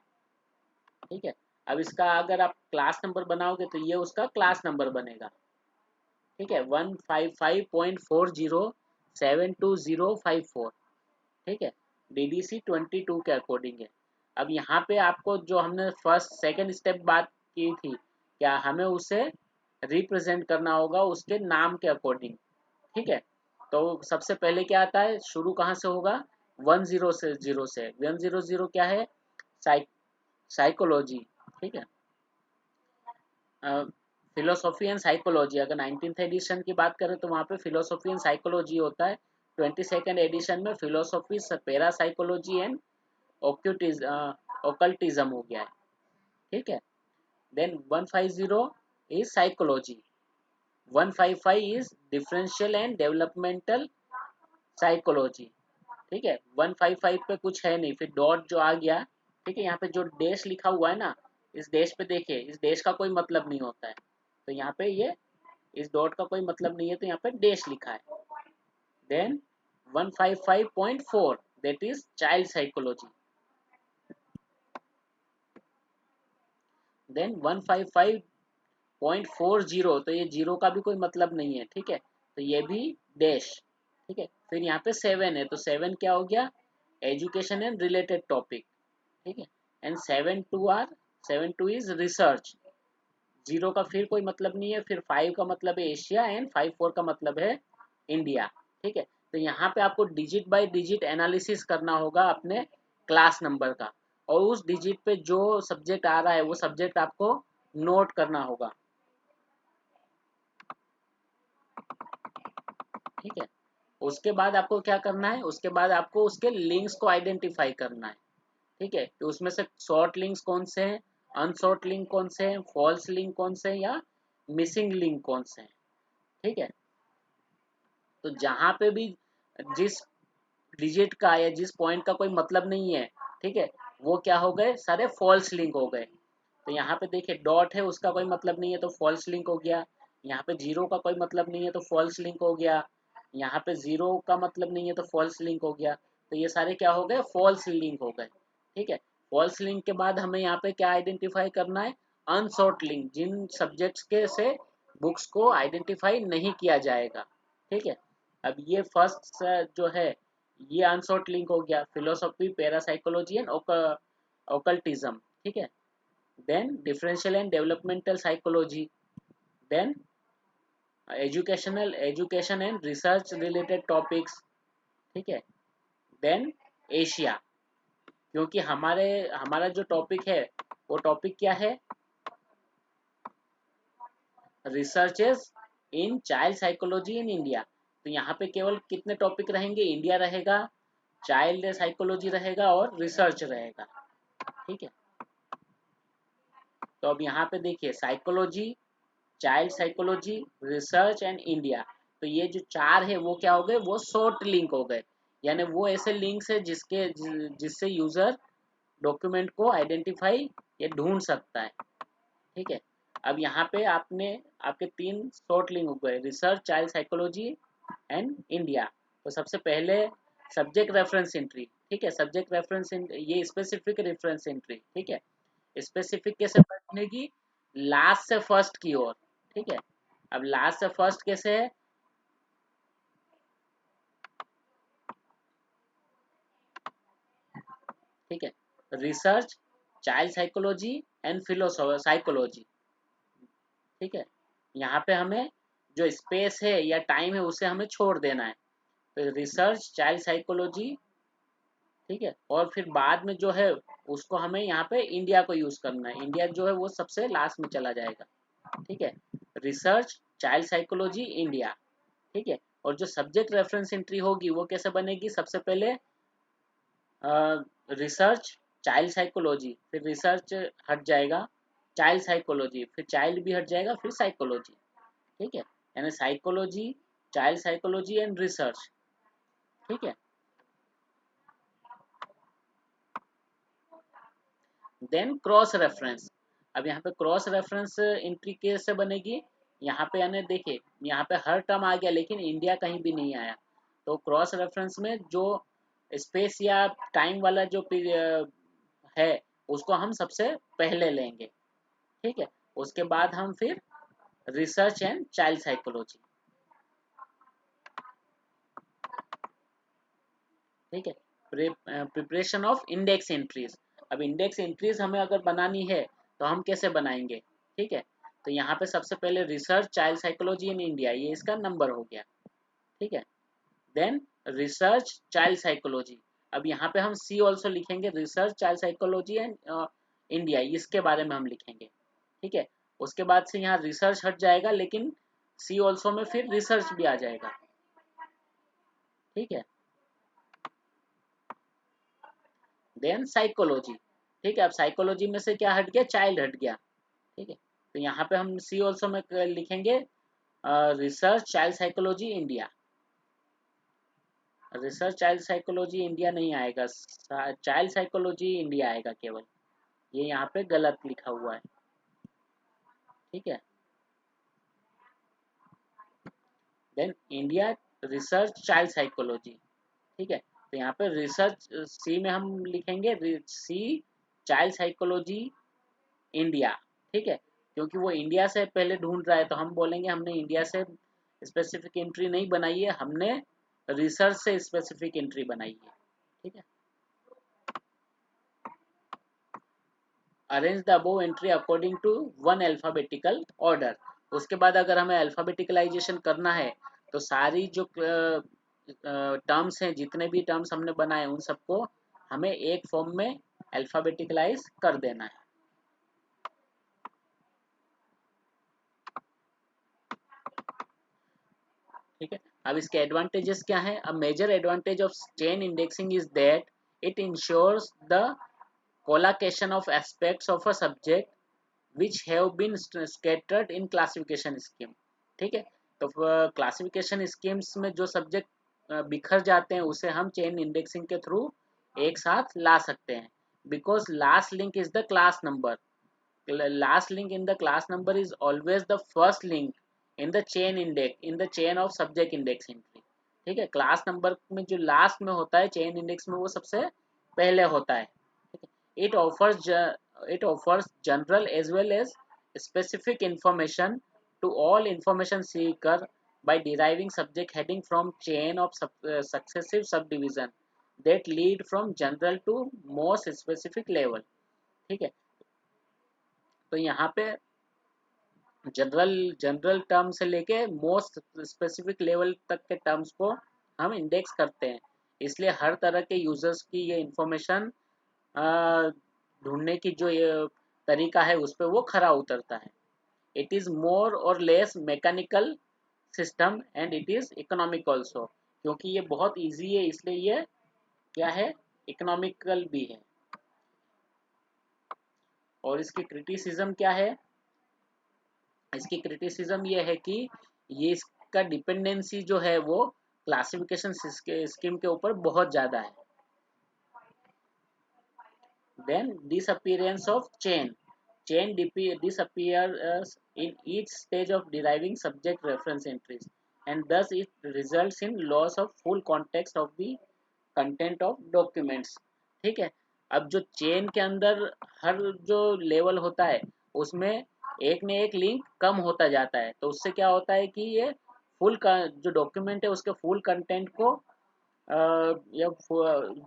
ठीक है, अब इसका अगर आप क्लास नंबर बनाओगे तो ये उसका क्लास नंबर बनेगा. ठीक है, 155.40720054. ठीक है, DDC 22 के अकॉर्डिंग है. अब यहाँ पे आपको जो हमने फर्स्ट सेकंड स्टेप बात की थी, क्या हमें उसे रिप्रेजेंट करना होगा उसके नाम के अकॉर्डिंग. ठीक है, तो सबसे पहले क्या आता है, शुरू कहाँ से होगा, 10 से 0 से. 100 क्या है, साइकोलॉजी. ठीक है, फिलोसॉफी एंड साइकोलॉजी. अगर 19th एडिशन की बात करें तो वहाँ पे फिलोसॉफी एंड साइकोलॉजी होता है. 22nd एडिशन में philosophy, para psychology and occultism हो गया है. ठीक है, then 150 is psychology. 155 is differential and developmental psychology. ठीक है, 155 पे कुछ है नहीं, फिर डॉट जो आ गया. ठीक है, यहाँ पे जो देश लिखा हुआ है ना, इस देश पे देखिए, इस देश का कोई मतलब नहीं होता है, तो यहाँ पे ये इस डॉट का कोई मतलब नहीं है तो यहाँ पे देश लिखा है. Then 155.4 that is child psychology. Then 155.40, तो ये जीरो का भी कोई मतलब नहीं है. ठीक है, तो ये भी डैश. ठीक है, फिर यहाँ पे 7 है तो 7 क्या हो गया, एजुकेशन एंड रिलेटेड टॉपिक. ठीक है, एंड 7 2 इज रिसर्च. जीरो का फिर कोई मतलब नहीं है. फिर 5 का मतलब है एशिया एंड 5 4 का मतलब है इंडिया. ठीक है, तो यहाँ पे आपको डिजिट बाय डिजिट एनालिसिस करना होगा अपने क्लास नंबर का, और उस डिजिट पे जो सब्जेक्ट आ रहा है वो सब्जेक्ट आपको नोट करना होगा. ठीक है, उसके बाद आपको क्या करना है, उसके बाद आपको उसके लिंक्स को आइडेंटिफाई करना है. ठीक है, तो उसमें से शॉर्ट लिंक्स कौन से हैं, अनशॉर्ट लिंक कौन से हैं, फॉल्स लिंक कौन से हैं, या मिसिंग लिंक कौन से हैं. ठीक है, तो जहां पे भी जिस डिजिट का या जिस पॉइंट का कोई मतलब नहीं है, ठीक है, वो क्या हो गए, सारे फॉल्स लिंक हो गए. तो यहाँ पे देखिए डॉट है, उसका कोई मतलब नहीं है तो फॉल्स लिंक हो गया. यहाँ पे जीरो का कोई मतलब नहीं है तो फॉल्स लिंक हो गया. यहाँ पे जीरो का मतलब नहीं है तो फॉल्स लिंक हो गया. तो ये सारे क्या हो गए, फॉल्स लिंक हो गए. ठीक है, फॉल्स लिंक के बाद हमें यहाँ पे क्या आइडेंटिफाई करना है, अनसॉर्ट लिंक, जिन सब्जेक्ट्स के से बुक्स को आइडेंटिफाई नहीं किया जाएगा. ठीक है, अब ये फर्स्ट जो है ये अनसॉर्ट लिंक हो गया, फिलोसॉफी, पैरासाइकोलॉजी एंड ओकल्टिज्म. ठीक है, then differential and developmental psychology, then education and research related topics. ठीक है, then एशिया, क्योंकि हमारा जो टॉपिक है वो टॉपिक क्या है, researches in child psychology in India. तो यहाँ पे केवल कितने टॉपिक रहेंगे, इंडिया रहेगा, चाइल्ड साइकोलॉजी रहेगा और रिसर्च रहेगा. ठीक है, तो अब यहाँ पे देखिए psychology, child psychology, research and India, तो ये जो चार है वो क्या हो गए, वो शॉर्ट लिंक हो गए. यानी वो ऐसे लिंक्स है जिससे यूजर डॉक्यूमेंट को आइडेंटिफाई या ढूंढ सकता है. ठीक है। अब यहाँ पे आपने आपके 3 शॉर्ट लिंक हो गए, research, child psychology and India. तो सबसे पहले सब्जेक्ट रेफरेंस एंट्री, ठीक है। सब्जेक्ट रेफरेंस, ये स्पेसिफिक रेफरेंस एंट्री, ठीक है। स्पेसिफिक कैसे बनेगी, लास्ट से फर्स्ट की ओर, ठीक है। अब लास्ट से फर्स्ट कैसे है, ठीक है। Research, child psychology and philosophy psychology, ठीक है। यहाँ पे हमें जो स्पेस है या टाइम है उसे हमें छोड़ देना है। तो रिसर्च, चाइल्ड साइकोलॉजी, ठीक है। और फिर बाद में जो है उसको हमें यहाँ पे इंडिया को यूज करना है, इंडिया जो है वो सबसे लास्ट में चला जाएगा, ठीक है। रिसर्च, चाइल्ड साइकोलॉजी, इंडिया, ठीक है। और जो सब्जेक्ट रेफरेंस एंट्री होगी वो कैसे बनेगी, सबसे पहले रिसर्च, चाइल्ड साइकोलॉजी, फिर रिसर्च हट जाएगा, चाइल्ड साइकोलॉजी, फिर चाइल्ड भी हट जाएगा, फिर साइकोलॉजी, ठीक है। यानी psychology, child psychology and research, ठीक है। Then cross reference. अब यहाँ पे क्रॉस रेफरेंस एंट्री कैसे बनेगी, यहाँ पे यानी देखिए यहाँ पे हर टर्म आ गया लेकिन इंडिया कहीं भी नहीं आया। तो क्रॉस रेफरेंस में जो स्पेस या टाइम वाला जो है उसको हम सबसे पहले लेंगे, ठीक है। उसके बाद हम फिर रिसर्च एंड चाइल्ड साइकोलॉजी, ठीक है। Preparation of index entries. अब इंडेक्स एंट्रीज हमें अगर बनानी है तो हम कैसे बनाएंगे, ठीक है। तो यहाँ पे सबसे पहले research, child psychology in India, ये इसका नंबर हो गया, ठीक है। Then research, child psychology. अब यहाँ पे हम सी ऑल्सो लिखेंगे, research, child psychology and India, इसके बारे में हम लिखेंगे, ठीक है। उसके बाद से यहाँ रिसर्च हट जाएगा लेकिन सी ऑल्सो में फिर रिसर्च भी आ जाएगा, ठीक है। देन साइकोलॉजी, ठीक है। अब साइकोलॉजी में से क्या हट गया, चाइल्ड हट गया, ठीक है। तो यहाँ पे हम सी ऑल्सो में लिखेंगे research, child psychology, India. Research, child psychology, India नहीं आएगा, चाइल्ड साइकोलॉजी, इंडिया आएगा केवल, ये यहाँ पे गलत लिखा हुआ है, ठीक है। Then India, research, child psychology, ठीक है। तो यहाँ पे रिसर्च सी में हम लिखेंगे सी, चाइल्ड साइकोलॉजी, इंडिया, ठीक है। क्योंकि वो इंडिया से पहले ढूंढ रहा है तो हम बोलेंगे हमने इंडिया से स्पेसिफिक एंट्री नहीं बनाई है, हमने रिसर्च से स्पेसिफिक एंट्री बनाई है, ठीक है। Arrange the above entry according to one alphabetical order. उसके बाद अगर हमें अल्फाबेटिकलाइजेशन करना है तो सारी जो टर्म्स हैं, जितने भी टर्म्स हमने बनाए उन सबको हमें एक फॉर्म में अल्फाबेटिकलाइज कर देना है, ठीक है। अब इसके एडवांटेजेस क्या हैं, a major advantage of chain indexing is that it ensures the collocation of aspects of a subject which have been scattered in classification scheme, ठीक है। तो क्लासिफिकेशन स्कीम्स में जो सब्जेक्ट बिखर जाते हैं उसे हम चेन इंडेक्सिंग के थ्रू एक साथ ला सकते हैं, because last link is the class number, last link in the class number is always the first link in the chain index in the chain of subject index entry, ठीक है। Class number में जो last में होता है chain index में वो सबसे पहले होता है, ठीक है। It offers general as well as specific information to all information seeker by deriving subject heading from chain of successive subdivision that lead from general to most specific level, ठीक है। तो यहाँ पे जनरल जनरल टर्म से लेके most specific level तक के terms को हम इंडेक्स करते हैं, इसलिए हर तरह के यूजर्स की ये इंफॉर्मेशन ढूंढने की जो ये तरीका है उस पर वो खरा उतरता है। इट इज़ मोर और less mechanical system and it is economic also, क्योंकि ये बहुत ईजी है इसलिए ये क्या है, इकोनॉमिकल भी है। और इसकी क्रिटिसिज्म क्या है, इसकी क्रिटिसिज्म ये है कि ये इसका डिपेंडेंसी जो है वो क्लासिफिकेशन स्कीम के ऊपर बहुत ज़्यादा है। Then disappearance of chain, chain disappears in each stage of deriving subject reference entries, and thus it results in loss of full context of the content of documents. ठीक है, अब जो चेन के अंदर हर जो लेवल होता है उसमें एक न एक लिंक कम होता जाता है, तो उससे क्या होता है कि ये फुल का जो डॉक्यूमेंट है उसके फुल कंटेंट को या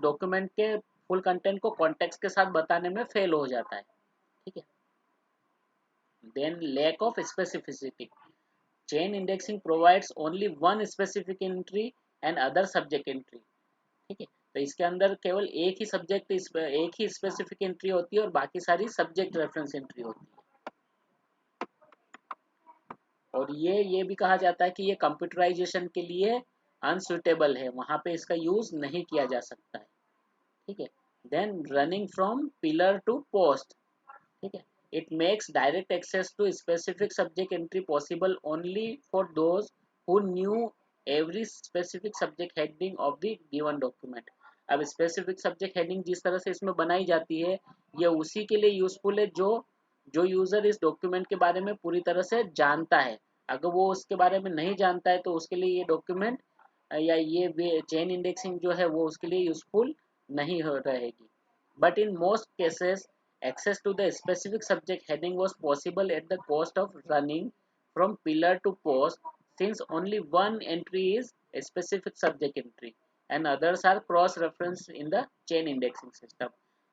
डॉक्यूमेंट के फुल कंटेंट को कॉन्टेक्स्ट के साथ बताने में फेल हो जाता है। ठीक है, then lack of specificity, chain indexing provides only one specific entry and other subject entry. ठीक है, तो इसके अंदर केवल एक ही सब्जेक्ट एक ही स्पेसिफिक एंट्री होती है और बाकी सारी सब्जेक्ट रेफरेंस एंट्री होती है। और ये भी कहा जाता है कि ये कंप्यूटराइजेशन के लिए अनसुटेबल है, वहां पे इसका यूज नहीं किया जा सकता है। ठीक है, then running from pillar to post. ठीक है, it makes direct access to specific subject entry possible only for those who knew every specific subject heading of the given document. अब स्पेसिफिक सब्जेक्ट हेडिंग जिस तरह से इसमें बनाई जाती है ये उसी के लिए यूजफुल है जो जो यूजर इस डॉक्यूमेंट के बारे में पूरी तरह से जानता है। अगर वो उसके बारे में नहीं जानता है तो उसके लिए ये डॉक्यूमेंट या ये चेन इंडेक्सिंग जो है वो उसके लिए यूजफुल नहीं हो रहेगी। But in most cases, access to the specific subject heading was possible at the cost of running from pillar to post, since only one entry is a specific subject entry and others are cross-referenced in the chain indexing system.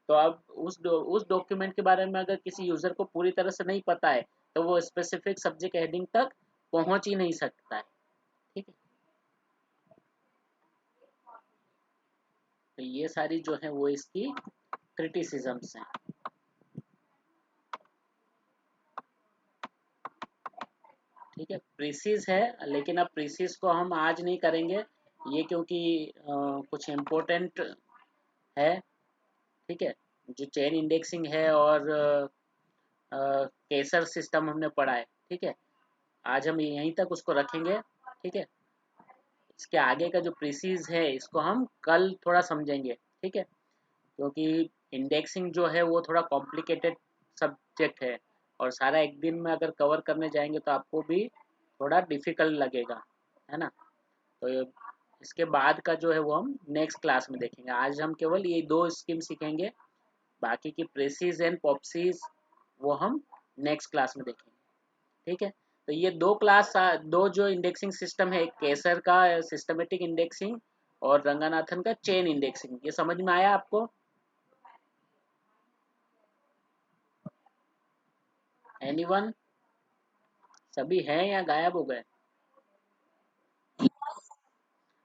तो अब उस document के बारे में अगर किसी user को पूरी तरह से नहीं पता है तो वो स्पेसिफिक सब्जेक्ट हेडिंग तक पहुंच ही नहीं सकता है। ठीक है, तो ये सारी जो है वो इसकी क्रिटिसिजम्स हैं। ठीक है, प्रीसीज है लेकिन अब प्रीसीज को हम आज नहीं करेंगे ये क्योंकि कुछ इम्पोर्टेंट है। ठीक है, जो चेन इंडेक्सिंग है और केसर सिस्टम हमने पढ़ा है। ठीक है, आज हम यहीं तक उसको रखेंगे। ठीक है, इसके आगे का जो प्रीसीज है इसको हम कल थोड़ा समझेंगे। ठीक है, क्योंकि इंडेक्सिंग जो है वो थोड़ा कॉम्प्लिकेटेड सब्जेक्ट है और सारा एक दिन में अगर कवर करने जाएंगे तो आपको भी थोड़ा डिफिकल्ट लगेगा, है ना। तो इसके बाद का जो है वो हम नेक्स्ट क्लास में देखेंगे। आज हम केवल ये दो स्कीम सीखेंगे, बाकी की प्रेसिस एंड पॉप्सीज वो हम नेक्स्ट क्लास में देखेंगे। ठीक है, तो ये दो जो इंडेक्सिंग सिस्टम है, केसर का सिस्टमेटिक इंडेक्सिंग और रंगानाथन का चेन इंडेक्सिंग, ये समझ में आया आपको? एनीवन? सभी हैं या गायब हो गए?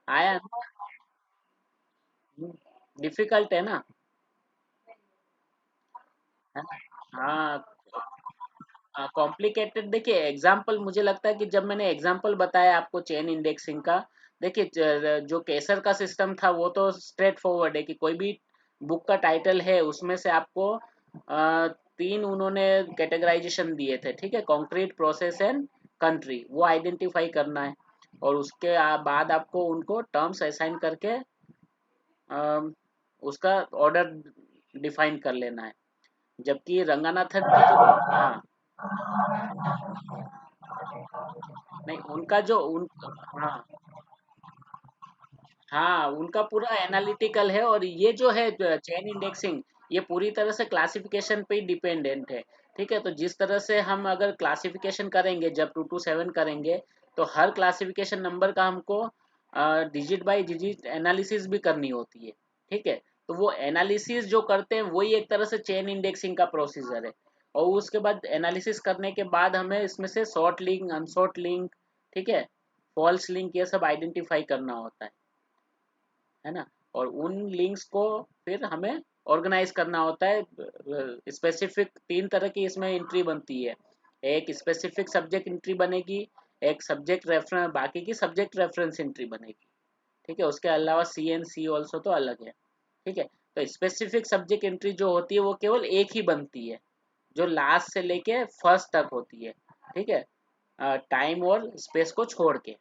आया? डिफिकल्ट है ना? है ना? हाँ, कॉम्प्लिकेटेड। देखिए एग्जाम्पल, मुझे लगता है कि जब मैंने एग्जाम्पल बताया आपको चेन इंडेक्सिंग का, देखिए जो केसर का सिस्टम था वो तो स्ट्रेट फॉरवर्ड है कि कोई भी बुक का टाइटल है उसमें से आपको तीन उन्होंने कैटेगराइजेशन दिए थे। ठीक है, कॉन्क्रीट, प्रोसेस एंड कंट्री, वो आइडेंटिफाई करना है और उसके बाद आपको उनको टर्म्स असाइन करके उसका ऑर्डर डिफाइन कर लेना है। जबकि रंगानाथन की जो, हाँ, नहीं उनका जो उन हाँ, हाँ उनका पूरा एनालिटिकल है और ये जो है चेन इंडेक्सिंग ये पूरी तरह से क्लासिफिकेशन पे ही डिपेंडेंट है। ठीक है, तो जिस तरह से हम अगर क्लासिफिकेशन करेंगे जब 2 to 7 करेंगे तो हर क्लासिफिकेशन नंबर का हमको डिजिट बाय डिजिट एनालिसिस भी करनी होती है। ठीक है, तो वो एनालिसिस जो करते हैं वही एक तरह से चेन इंडेक्सिंग का प्रोसीजर है और उसके बाद एनालिसिस करने के बाद हमें इसमें से शॉर्ट लिंक, अनशॉर्ट लिंक, ठीक है, फॉल्स लिंक, ये सब आइडेंटिफाई करना होता है ना। और उन लिंक्स को फिर हमें ऑर्गेनाइज करना होता है। स्पेसिफिक तीन तरह की इसमें एंट्री बनती है, एक स्पेसिफिक सब्जेक्ट एंट्री बनेगी, एक सब्जेक्ट रेफरेंस, बाकी की सब्जेक्ट रेफरेंस एंट्री बनेगी। ठीक है, उसके अलावा सी एन सी ऑल्सो तो अलग है। ठीक है, तो स्पेसिफिक सब्जेक्ट एंट्री जो होती है वो केवल एक ही बनती है जो लास्ट से लेके फर्स्ट तक होती है। ठीक है, टाइम और स्पेस को छोड़ के।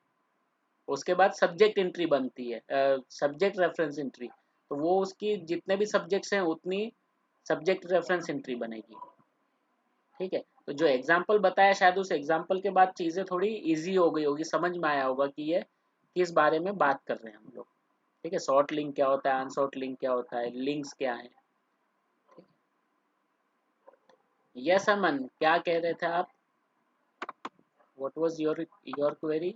उसके बाद सब्जेक्ट एंट्री बनती है, सब्जेक्ट रेफरेंस एंट्री, तो वो उसकी जितने भी सब्जेक्ट्स हैं उतनी सब्जेक्ट रेफरेंस एंट्री बनेगी। ठीक है। तो जो एग्जाम्पल बताया शायद उस एग्जाम्पल के बाद चीज़ें थोड़ी इजी हो गई होगी, समझ में आया होगा कि ये किस बारे में बात कर रहे हैं हम लोग। ठीक है, शॉर्ट लिंक क्या होता है, अनशॉर्ट लिंक क्या होता है, लिंक्स क्या है। यस अमन, क्या कह रहे थे आप? What was your query?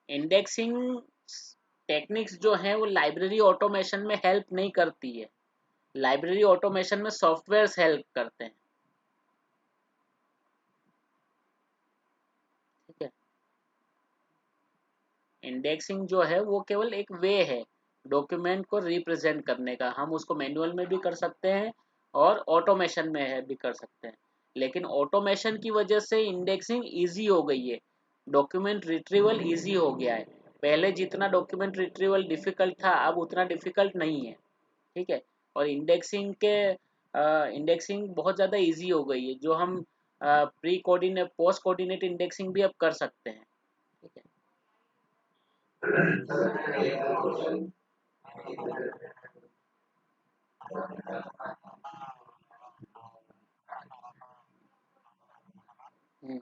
Indexing techniques जो है वो लाइब्रेरी ऑटोमेशन में हेल्प नहीं करती है। लाइब्रेरी ऑटोमेशन में सॉफ्टवेयर्स हेल्प करते हैं। ठीक है, इंडेक्सिंग जो है वो केवल एक वे है डॉक्यूमेंट को रिप्रेजेंट करने का। हम उसको मैनुअल में भी कर सकते हैं और ऑटोमेशन में है भी कर सकते हैं, लेकिन ऑटोमेशन की वजह से इंडेक्सिंग इजी हो गई है, डॉक्यूमेंट रिट्रीवल इजी हो गया है। पहले जितना डॉक्यूमेंट रिट्रीवल डिफिकल्ट था अब उतना डिफिकल्ट नहीं है। ठीक है, और इंडेक्सिंग बहुत ज़्यादा इजी हो गई है, जो हम pre coordinate post coordinate indexing भी अब कर सकते हैं। ठीक है। हम्म।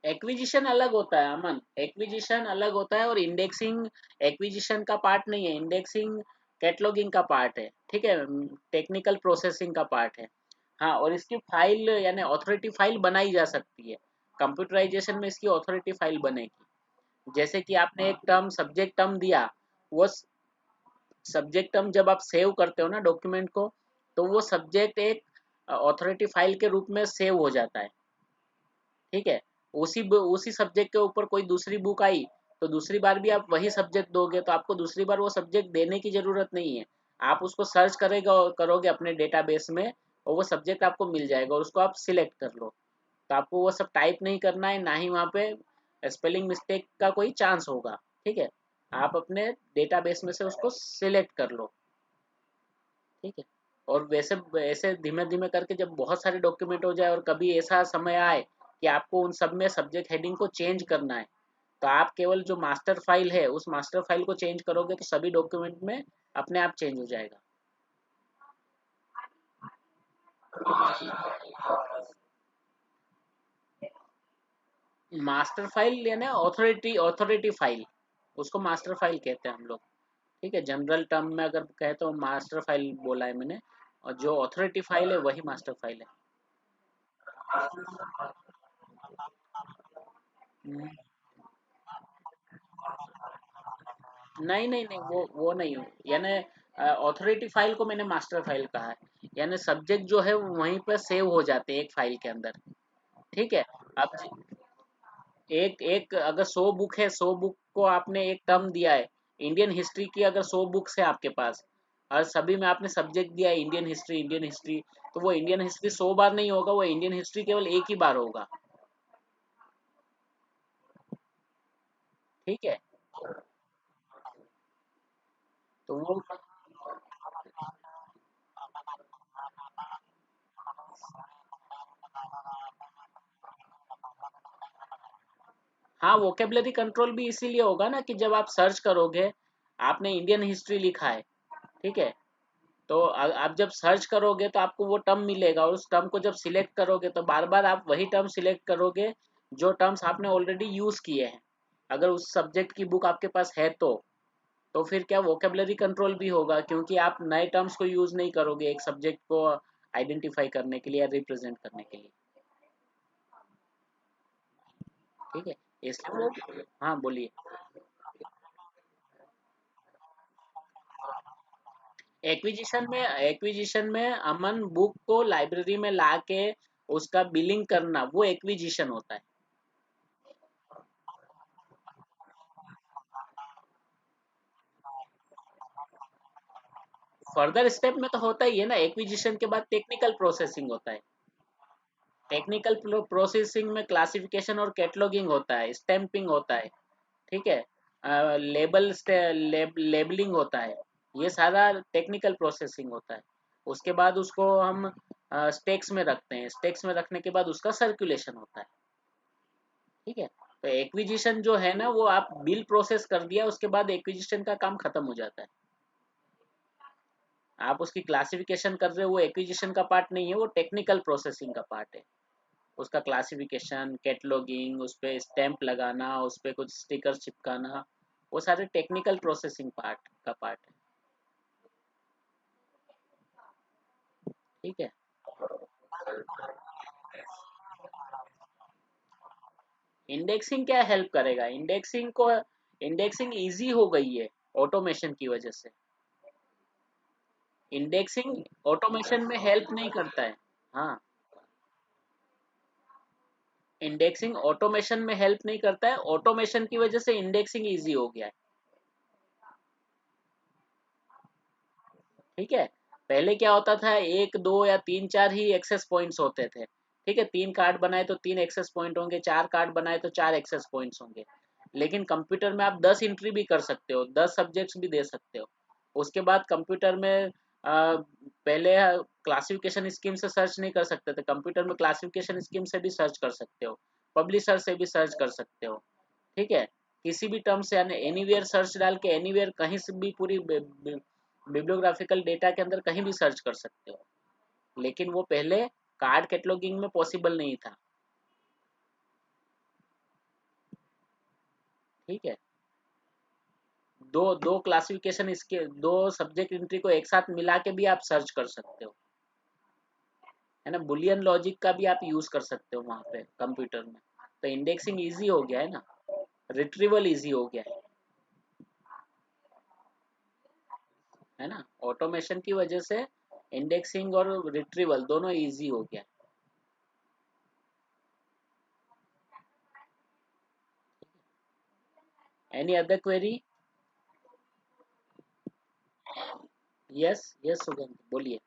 एक्विजिशन अलग होता है अमन, एक्विजिशन अलग होता है, और इंडेक्सिंग एक्विजिशन का पार्ट नहीं है, इंडेक्सिंग कैटलॉगिंग का पार्ट है। ठीक है, टेक्निकल प्रोसेसिंग का पार्ट है। हाँ, और इसकी फाइल यानी ऑथोरिटी फाइल बनाई जा सकती है, कंप्यूटराइजेशन में इसकी ऑथोरिटी फाइल बनेगी। जैसे कि आपने एक टर्म सब्जेक्ट टर्म दिया, वो सब्जेक्ट टर्म जब आप सेव करते हो ना डॉक्यूमेंट को, तो वो सब्जेक्ट एक ऑथोरिटी फाइल के रूप में सेव हो जाता है। ठीक है, उसी सब्जेक्ट के ऊपर कोई दूसरी बुक आई तो दूसरी बार भी आप वही सब्जेक्ट दोगे तो आपको दूसरी बार वो सब्जेक्ट देने की जरूरत नहीं है। आप उसको सर्च करेगा करोगे अपने डेटाबेस में, और वो सब्जेक्ट आपको मिल जाएगा और उसको आप सिलेक्ट कर लो। तो आपको वो सब टाइप नहीं करना है, ना ही वहाँ पे स्पेलिंग मिस्टेक का कोई चांस होगा। ठीक है, आप अपने डेटाबेस में से उसको सिलेक्ट कर लो। ठीक है, और वैसे ऐसे धीमे धीमे करके जब बहुत सारे डॉक्यूमेंट हो जाए और कभी ऐसा समय आए कि आपको उन सब में सब्जेक्ट हेडिंग को चेंज करना है, तो आप केवल जो मास्टर फाइल है उस मास्टर फाइल को चेंज करोगे तो सभी डॉक्यूमेंट में अपने आप चेंज हो जाएगा। मास्टर फाइल यानी ऑथोरिटी फाइल, उसको मास्टर फाइल कहते हैं हम लोग। ठीक है, जनरल टर्म में अगर कहे तो मास्टर फाइल बोला है मैंने, और जो ऑथोरिटी फाइल है वही मास्टर फाइल है। हम्म, नहीं नहीं नहीं, वो नहीं हो, यानी ऑथोरिटी फाइल को मैंने मास्टर फाइल कहा है, यानी सब्जेक्ट जो है वो वहीं पर सेव हो जाते हैं एक फाइल के अंदर। ठीक है, अब एक एक अगर 100 बुक है, 100 बुक को आपने एक टर्म दिया है, इंडियन हिस्ट्री की अगर 100 बुक्स है आपके पास, और सभी में आपने सब्जेक्ट दिया है इंडियन हिस्ट्री इंडियन हिस्ट्री, तो वो इंडियन हिस्ट्री 100 बार नहीं होगा, वो इंडियन हिस्ट्री केवल एक ही बार होगा। ठीक है, तो वो, हाँ, वोकेबलरी कंट्रोल भी इसीलिए होगा ना कि जब आप सर्च करोगे, आपने इंडियन हिस्ट्री लिखा है, ठीक है, तो आप जब सर्च करोगे तो आपको वो टर्म मिलेगा, और उस टर्म को जब सिलेक्ट करोगे तो बार बार आप वही टर्म सिलेक्ट करोगे जो टर्म्स आपने ऑलरेडी यूज किए हैं, अगर उस सब्जेक्ट की बुक आपके पास है तो फिर क्या वोकेबलरी कंट्रोल भी होगा, क्योंकि आप नए टर्म्स को यूज नहीं करोगे एक सब्जेक्ट को आइडेंटिफाई करने के लिए या रिप्रेजेंट करने के लिए। ठीक है, इसलिए वो, हाँ बोलिए। एक्विजिशन में अमन बुक को लाइब्रेरी में लाके उसका बिलिंग करना, वो एक्विजिशन होता है। फर्दर स्टेप में तो होता ही है ना, एक्विजिशन के बाद टेक्निकल प्रोसेसिंग होता है। टेक्निकल प्रोसेसिंग में क्लासिफिकेशन और कैटलॉगिंग होता है, स्टैंपिंग होता है। ठीक है, लेबलिंग होता है, ये सारा टेक्निकल प्रोसेसिंग होता है। उसके बाद उसको हम स्टेक्स में रखते हैं, स्टेक्स में रखने के बाद उसका सर्कुलेशन होता है। ठीक है, तो एक्विजिशन जो है ना, वो आप बिल प्रोसेस कर दिया उसके बाद एक्विजिशन का काम खत्म हो जाता है। आप उसकी क्लासिफिकेशन कर रहे हो, वो एक्विजिशन का पार्ट नहीं है, वो टेक्निकल प्रोसेसिंग का पार्ट है। उसका क्लासिफिकेशन, कैटलॉगिंग, उस पे स्टैंप लगाना, उस पे कुछ स्टिकर चिपकाना, वो सारे टेक्निकल प्रोसेसिंग पार्ट का पार्ट है। ठीक है। इंडेक्सिंग क्या हेल्प करेगा? इंडेक्सिंग इजी हो गई है ऑटोमेशन की वजह से। इंडेक्सिंग ऑटोमेशन में हेल्प नहीं करता है। हाँ, इंडेक्सिंग ऑटोमेशन में हेल्प नहीं करता है, ऑटोमेशन की वजह से इंडेक्सिंग इजी हो गया है। ठीक है। पहले क्या होता था, एक दो या तीन चार ही एक्सेस पॉइंट्स होते थे। ठीक है, तीन कार्ड बनाए तो तीन एक्सेस पॉइंट होंगे, चार कार्ड बनाए तो चार एक्सेस पॉइंट्स होंगे। लेकिन कंप्यूटर में आप 10 एंट्री भी कर सकते हो, 10 सब्जेक्ट्स भी दे सकते हो। उसके बाद कंप्यूटर में पहले क्लासिफिकेशन स्कीम से सर्च नहीं कर सकते थे, कंप्यूटर में क्लासिफिकेशन स्कीम से भी सर्च कर सकते हो, पब्लिशर से भी सर्च कर सकते हो। ठीक है। किसी भी टर्म से, यानी एनीवेयर सर्च डाल के एनीवेयर कहीं से भी पूरी बिब्लियोग्राफिकल डेटा के अंदर कहीं भी सर्च कर सकते हो। लेकिन वो पहले कार्ड कैटलॉगिंग में पॉसिबल नहीं था। ठीक है। दो दो क्लासिफिकेशन, इसके दो सब्जेक्ट एंट्री को एक साथ मिला के भी आप सर्च कर सकते हो। है ना, बुलियन लॉजिक का भी आप यूज कर सकते हो वहां पे कंप्यूटर में। तो इंडेक्सिंग इजी हो गया है ना, रिट्रीवल इजी हो गया है ना, ऑटोमेशन की वजह से इंडेक्सिंग और रिट्रीवल दोनों इजी हो गया। Any other query? Yes yes सुगंध, बोलिए।